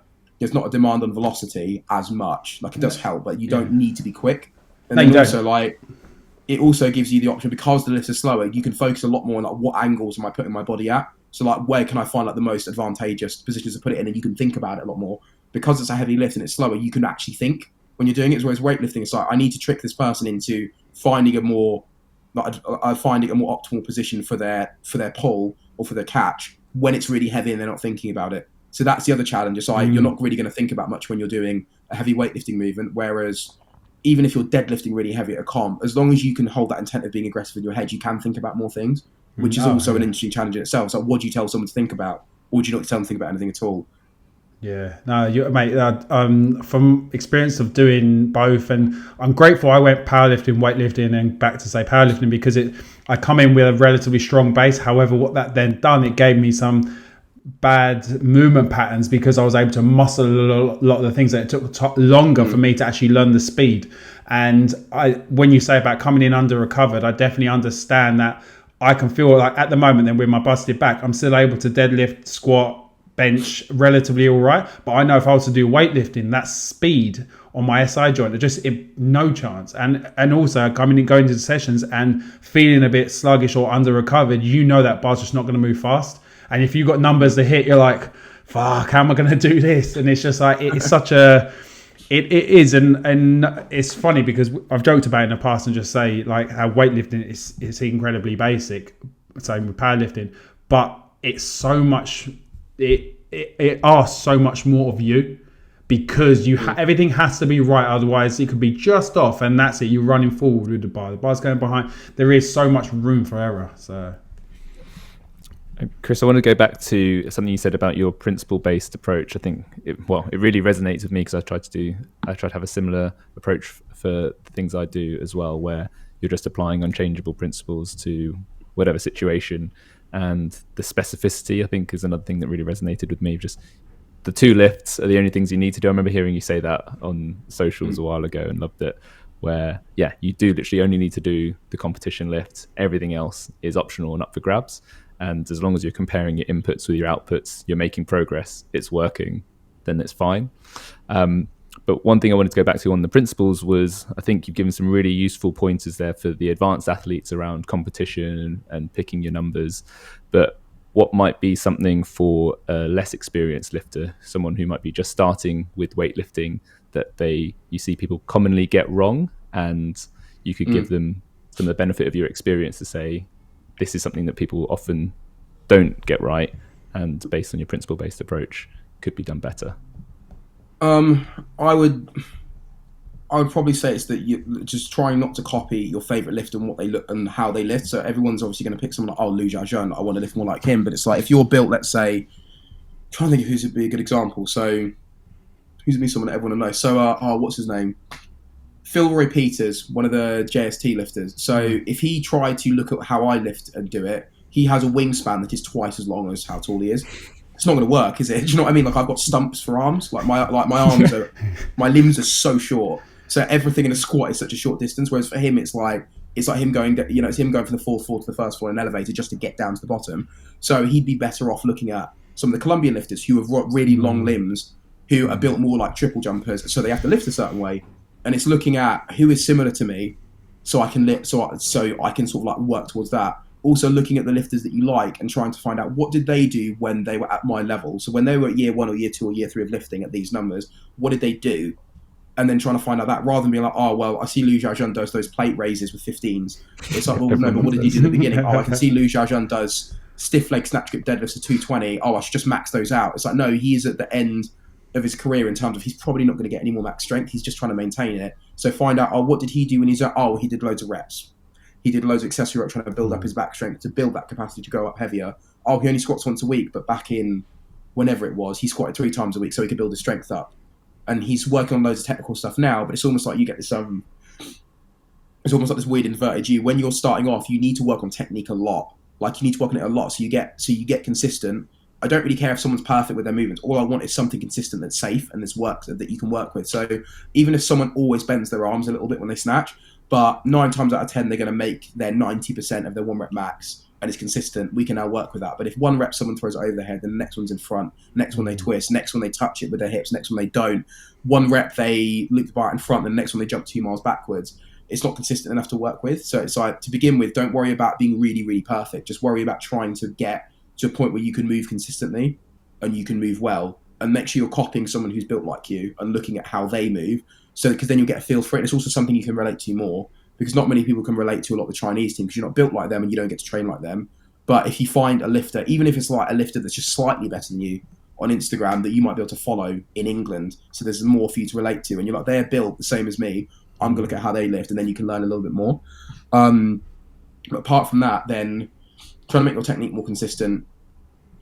demand on velocity as much. Like it does help, but you don't need to be quick. And then also like it also gives you the option, because the lifts are slower, you can focus a lot more on like what angles am I putting my body at. So like where can I find like the most advantageous positions to put it in, and you can think about it a lot more. Because it's a heavy lift and it's slower, you can actually think when you're doing it. Whereas weightlifting, it's like I need to trick this person into finding a more optimal position for their pull or for their catch when it's really heavy and they're not thinking about it. So that's the other challenge. It's like you're not really going to think about much when you're doing a heavy weightlifting movement. Whereas even if you're deadlifting really heavy at a comp, as long as you can hold that intent of being aggressive in your head, you can think about more things, which is also an interesting challenge in itself. So what do you tell someone to think about? Or do you not tell them to think about anything at all? Yeah, no, mate, from experience of doing both, and I'm grateful I went powerlifting, weightlifting, and back to say powerlifting, because I come in with a relatively strong base. However, what that then done, it gave me some bad movement patterns, because I was able to muscle a lot of the things that it took longer for me to actually learn the speed. And when you say about coming in under recovered, I definitely understand that. I can feel like at the moment then with my busted back, I'm still able to deadlift, squat, bench relatively all right. But I know if I was to do weightlifting, that speed on my SI joint, no chance. And also going into the sessions and feeling a bit sluggish or under recovered, you know that bar's just not going to move fast. And if you've got numbers to hit, you're like, fuck, how am I going to do this? And it's just like, it's such a... It is, and it's funny because I've joked about it in the past and just say like how weightlifting is incredibly basic, same with powerlifting, but it's so much. It asks so much more of you, because everything has to be right, otherwise it could be just off, and that's it. You're running forward with the bar's going behind. There is so much room for error. So. Khrys, I want to go back to something you said about your principle-based approach. I think it really resonates with me, because I try to have a similar approach for the things I do as well, where you're just applying unchangeable principles to whatever situation. And the specificity, I think, is another thing that really resonated with me. Just the 2 lifts are the only things you need to do. I remember hearing you say that on socials a while ago and loved it, where you do literally only need to do the competition lift. Everything else is optional and up for grabs. And as long as you're comparing your inputs with your outputs, you're making progress, it's working, then it's fine. But one thing I wanted to go back to on the principles was, I think you've given some really useful pointers there for the advanced athletes around competition and picking your numbers. But what might be something for a less experienced lifter, someone who might be just starting with weightlifting, that you see people commonly get wrong, and you could give them some of the benefit of your experience to say, this is something that people often don't get right, and based on your principle-based approach, could be done better. I would probably say it's that you just trying not to copy your favorite lifter and what they look and how they lift. So everyone's obviously going to pick someone like, oh, Lu Jiajun, I want to lift more like him. But it's like, if you're built, let's say, I'm trying to think of who's would be a good example. So who's be someone that everyone will know? So what's his name? Phil Roy Peters, one of the JST lifters. So if he tried to look at how I lift and do it, he has a wingspan that is twice as long as how tall he is. It's not going to work, is it? Do you know what I mean? Like, I've got stumps for arms. Like my arms are, my limbs are so short. So everything in a squat is such a short distance. Whereas for him, it's like him going, it's him going from the fourth floor to the first floor in an elevator just to get down to the bottom. So he'd be better off looking at some of the Colombian lifters who have got really long limbs, who are built more like triple jumpers. So they have to lift a certain way. And it's looking at who is similar to me, so I can lift, so I can sort of like work towards that. Also looking at the lifters that you like and trying to find out what did they do when they were at my level. So when they were at year 1 or year 2 or year 3 of lifting at these numbers, what did they do? And then trying to find out that, rather than being like, oh, well, I see Lu Jiajun does those plate raises with 15s. It's like, well, no, but what did he do at the beginning? Oh, I can see Lu Jiajun does stiff leg snatch grip deadlifts of 220. Oh, I should just max those out. It's like, no, he is at the end of his career in terms of he's probably not going to get any more max strength. He's just trying to maintain it. So find out, oh, what did he do when he's at, oh, he did loads of reps. He did loads of accessory reps trying to build up his back strength, to build that capacity to go up heavier. Oh, he only squats once a week, but back in whenever it was, he squatted 3 times a week so he could build his strength up. And he's working on loads of technical stuff now, but it's almost like you get this, it's almost like this weird inverted U. When you're starting off, you need to work on technique a lot. Like, you need to work on it a lot so you get consistent. I don't really care if someone's perfect with their movements. All I want is something consistent that's safe and that's works, that you can work with. So even if someone always bends their arms a little bit when they snatch, but 9 times out of 10 they're going to make their 90% of their 1 rep max, and it's consistent, we can now work with that. But if 1 rep someone throws it over their head, then the next one's in front, next one they twist, next one they touch it with their hips, next one they don't. 1 rep they loop the bar in front, then the next one they jump 2 miles backwards. It's not consistent enough to work with. So it's like, to begin with, don't worry about being really, really perfect. Just worry about trying to get to a point where you can move consistently and you can move well, and make sure you're copying someone who's built like you and looking at how they move. So, because then you'll get a feel for it. It's also something you can relate to more, because not many people can relate to a lot of the Chinese team because you're not built like them and you don't get to train like them. But if you find a lifter, even if it's like a lifter that's just slightly better than you on Instagram, that you might be able to follow in England, so there's more for you to relate to, and you're like, they're built the same as me, I'm going to look at how they lift, and then you can learn a little bit more. But apart from that, then trying to make your technique more consistent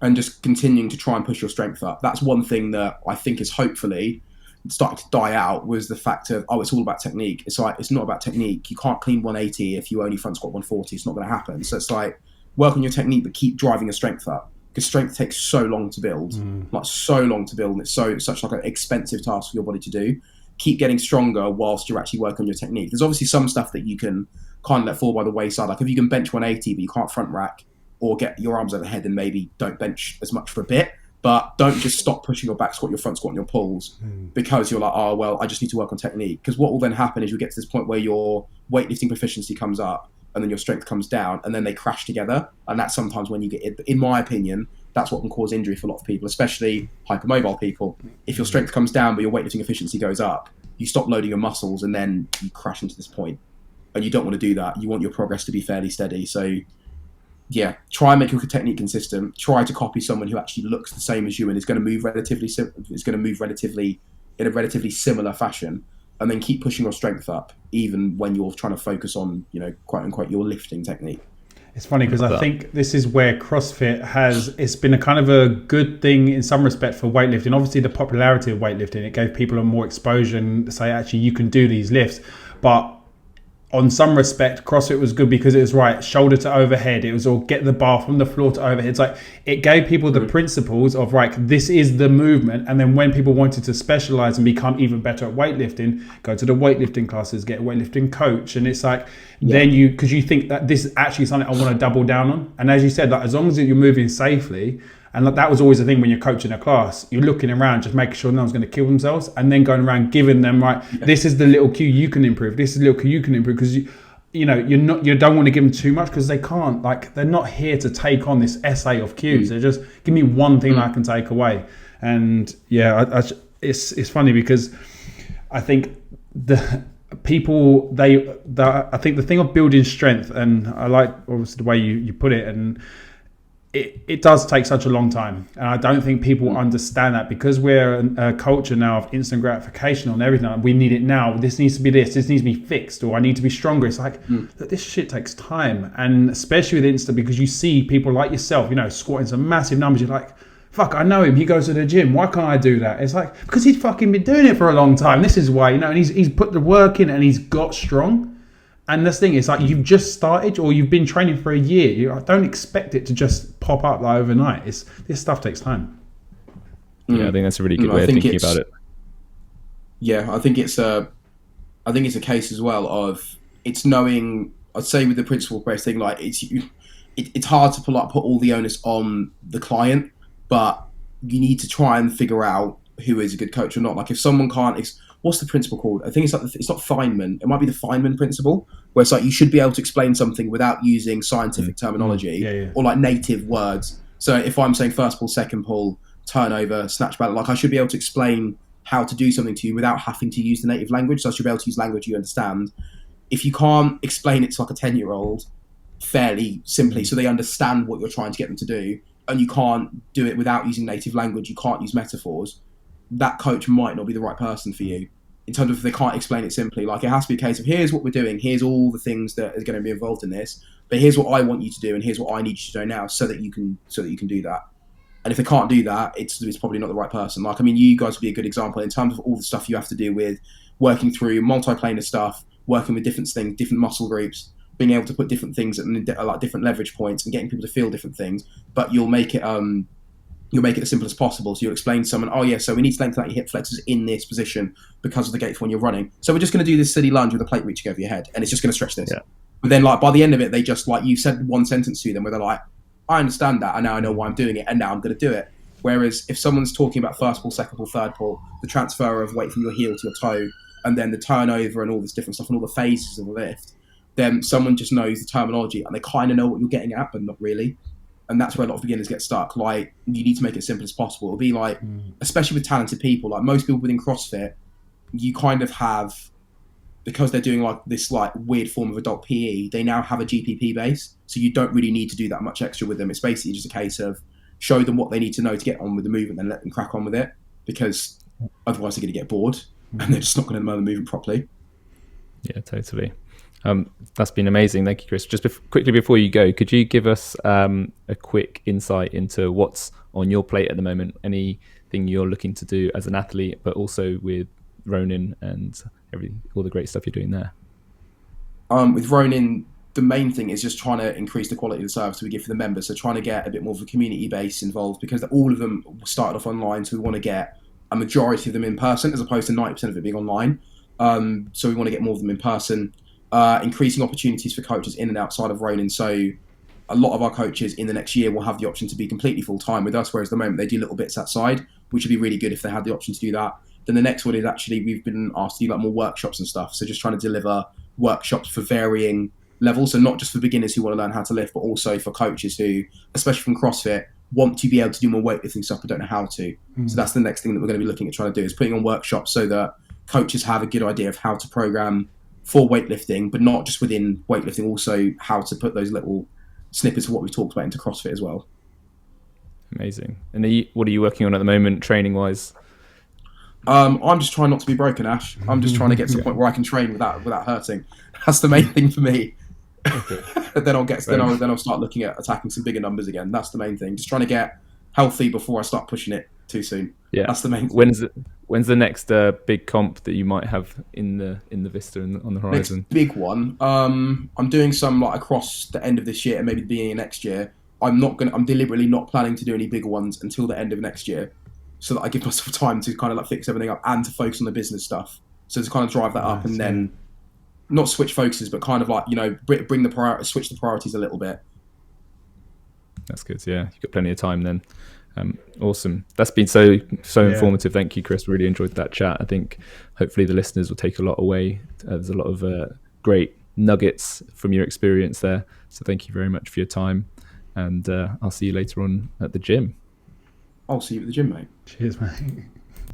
and just continuing to try and push your strength up. That's one thing that I think is hopefully starting to die out, was the fact of, oh, it's all about technique. It's like, it's not about technique. You can't clean 180 if you only front squat 140. It's not going to happen. So it's like, work on your technique, but keep driving your strength up, because strength takes so long to build, like so long to build, and it's such like an expensive task for your body to do. Keep getting stronger whilst you're actually working on your technique. There's obviously some stuff that you can kind of let fall by the wayside. Like if you can bench 180 but you can't front rack or get your arms overhead, then maybe don't bench as much for a bit. But don't just stop pushing your back squat, your front squat, and your pulls because you're like, oh, well, I just need to work on technique. Because what will then happen is you'll get to this point where your weightlifting proficiency comes up and then your strength comes down, and then they crash together. And that's sometimes when you get, in my opinion, that's what can cause injury for a lot of people, especially hypermobile people. If your strength comes down but your weightlifting efficiency goes up, you stop loading your muscles and then you crash into this point. And you don't want to do that. You want your progress to be fairly steady. So yeah, try and make your technique consistent. Try to copy someone who actually looks the same as you and is going to move relatively in a relatively similar fashion, and then keep pushing your strength up, even when you're trying to focus on, quote unquote, your lifting technique. It's funny because I think this is where CrossFit it's been a kind of a good thing in some respect for weightlifting. Obviously, the popularity of weightlifting, it gave people a more exposure and say, actually, you can do these lifts. But on some respect, CrossFit was good because it was right, shoulder to overhead. It was all get the bar from the floor to overhead. It's like, it gave people the principles of, right, this is the movement. And then when people wanted to specialize and become even better at weightlifting, go to the weightlifting classes, get a weightlifting coach. And it's like, then because you think that this is actually something I want to double down on. And as you said, like, as long as you're moving safely, and that was always the thing when you're coaching a class, you're looking around, just making sure no one's going to kill themselves, and then going around giving them, right, this is the little cue you can improve. This is the little cue you can improve, because you don't want to give them too much, because they can't, like, they're not here to take on this essay of cues. They're just, give me one thing that I can take away. And yeah, it's funny because I think the people, I think the thing of building strength, and I like obviously the way you put it, and it does take such a long time, and I don't think people understand that, because we're a culture now of instant gratification on everything. We need it now. This needs to be this needs to be fixed, or I need to be stronger. It's like, look, this shit takes time, and especially with Insta, because you see people like yourself, squatting some massive numbers. You're like, fuck, I know him. He goes to the gym. Why can't I do that? It's like, because he's fucking been doing it for a long time. This is why, and he's put the work in, and he's got strong. And this thing is like, you've just started, or you've been training for a year. Don't expect it to just pop up like overnight. This stuff takes time. Yeah, I think that's a really good way of thinking about it. Yeah, I think it's a case as well of, it's knowing. I'd say with the principle-based thing, like it's hard to put all the onus on the client, but you need to try and figure out who is a good coach or not. Like if someone can't. What's the principle called? I think it's not Feynman. It might be the Feynman principle, where it's like you should be able to explain something without using scientific terminology or like native words. So if I'm saying first pull, second pull, turnover, snatch balance, like I should be able to explain how to do something to you without having to use the native language. So I should be able to use language you understand. If you can't explain it to like a 10-year-old fairly simply, so they understand what you're trying to get them to do, and you can't do it without using native language, you can't use metaphors, that coach might not be the right person for you, in terms of if they can't explain it simply. Like it has to be a case of, here's what we're doing, here's all the things that are going to be involved in this, but here's what I want you to do, and here's what I need you to do now, so that you can do that. And if they can't do that, it's probably not the right person. Like, I mean, you guys would be a good example in terms of all the stuff you have to do with working through multiplanar stuff, working with different things, different muscle groups, being able to put different things at like different leverage points and getting people to feel different things. But you'll make it as simple as possible. So you'll explain to someone, oh yeah, so we need to lengthen out your hip flexors in this position because of the gate for when you're running. So we're just going to do this silly lunge with a plate reaching over your head, and it's just going to stretch this. Yeah. But then like by the end of it, they just, like, you said one sentence to them where they're like, I understand that, and now I know why I'm doing it, and now I'm going to do it. Whereas if someone's talking about first pull, second pull, third pull, the transfer of weight from your heel to your toe, and then the turnover and all this different stuff and all the phases of the lift, then someone just knows the terminology and they kind of know what you're getting at, but not really. And that's where a lot of beginners get stuck. Like, you need to make it as simple as possible. It'll be like, especially with talented people, like most people within CrossFit, you kind of have, because they're doing like this like weird form of adult PE, they now have a GPP base. So you don't really need to do that much extra with them. It's basically just a case of show them what they need to know to get on with the movement and let them crack on with it, because otherwise they're going to get bored and they're just not going to learn the movement properly. Yeah, totally. That's been amazing. Thank you, Khrys. Just quickly before you go, could you give us a quick insight into what's on your plate at the moment? Anything you're looking to do as an athlete, but also with Ronin and all the great stuff you're doing there? With Ronin, the main thing is just trying to increase the quality of the service we give for the members. So trying to get a bit more of a community base involved, because all of them started off online. So we want to get a majority of them in person as opposed to 90% of it being online. So we want to get more of them in person. Increasing opportunities for coaches in and outside of Ronin. So a lot of our coaches in the next year will have the option to be completely full-time with us, whereas at the moment they do little bits outside, which would be really good if they had the option to do that. Then the next one is actually, we've been asked to do like more workshops and stuff. So just trying to deliver workshops for varying levels. So not just for beginners who want to learn how to lift, but also for coaches who, especially from CrossFit, want to be able to do more weightlifting stuff but don't know how to. So that's the next thing that we're going to be looking at trying to do, is putting on workshops so that coaches have a good idea of how to program for weightlifting, but not just within weightlifting, also how to put those little snippets of what we've talked about into CrossFit as well. Amazing. And what are you working on at the moment, training wise? I'm just trying not to be broken, Ash. I'm just trying to get to the point where I can train without hurting. That's the main thing for me. Okay. then I'll start looking at attacking some bigger numbers again. That's the main thing. Just trying to get healthy before I start pushing it too soon. Yeah, that's the main thing. When's the next big comp that you might have in the vista on the horizon? Next big one. I'm doing some like across the end of this year and maybe the beginning of next year. I'm deliberately not planning to do any bigger ones until the end of next year, so that I give myself time to kind of like fix everything up and to focus on the business stuff. So to kind of drive that up and then not switch focuses, but kind of like, switch the priorities a little bit. That's good. Yeah, you've got plenty of time then. Awesome. That's been so informative. Thank you, Khrys. Really enjoyed that chat. I think hopefully the listeners will take a lot away. There's a lot of great nuggets from your experience there. So thank you very much for your time. And I'll see you later on at the gym. I'll see you at the gym, mate. Cheers, mate.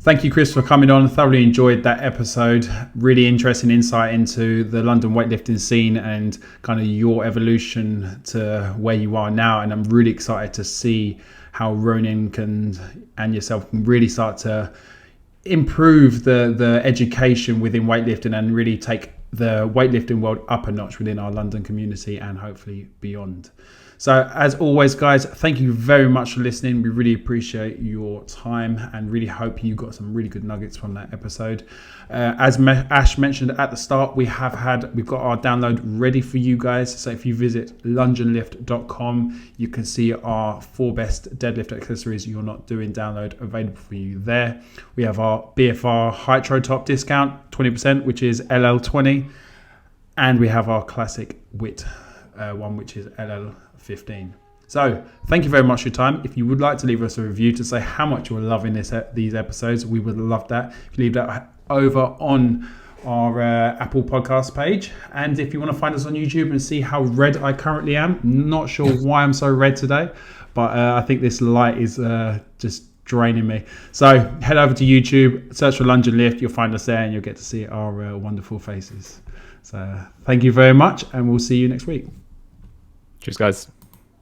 Thank you, Khrys, for coming on. Thoroughly enjoyed that episode. Really interesting insight into the London weightlifting scene and kind of your evolution to where you are now. And I'm really excited to see how Ronin and yourself can really start to improve the education within weightlifting and really take the weightlifting world up a notch within our London community and hopefully beyond. So as always, guys, thank you very much for listening. We really appreciate your time and really hope you got some really good nuggets from that episode. As Ash mentioned at the start, we've got our download ready for you guys. So if you visit lungeandlift.com, you can see our 4 best deadlift accessories you're not doing download available for you there. We have our BFR Hytro Top discount, 20%, which is LL20. And we have our classic WIT one, which is LL15. So thank you very much for your time. If you would like to leave us a review to say how much you're loving these episodes, we would love that. If you leave that over on our Apple podcast page. And if you want to find us on YouTube and see how red I currently am, not sure why I'm so red today, but I think this light is just draining me. So head over to YouTube, search for Lunge and Lift. You'll find us there and you'll get to see our wonderful faces. So thank you very much and we'll see you next week. Cheers, guys.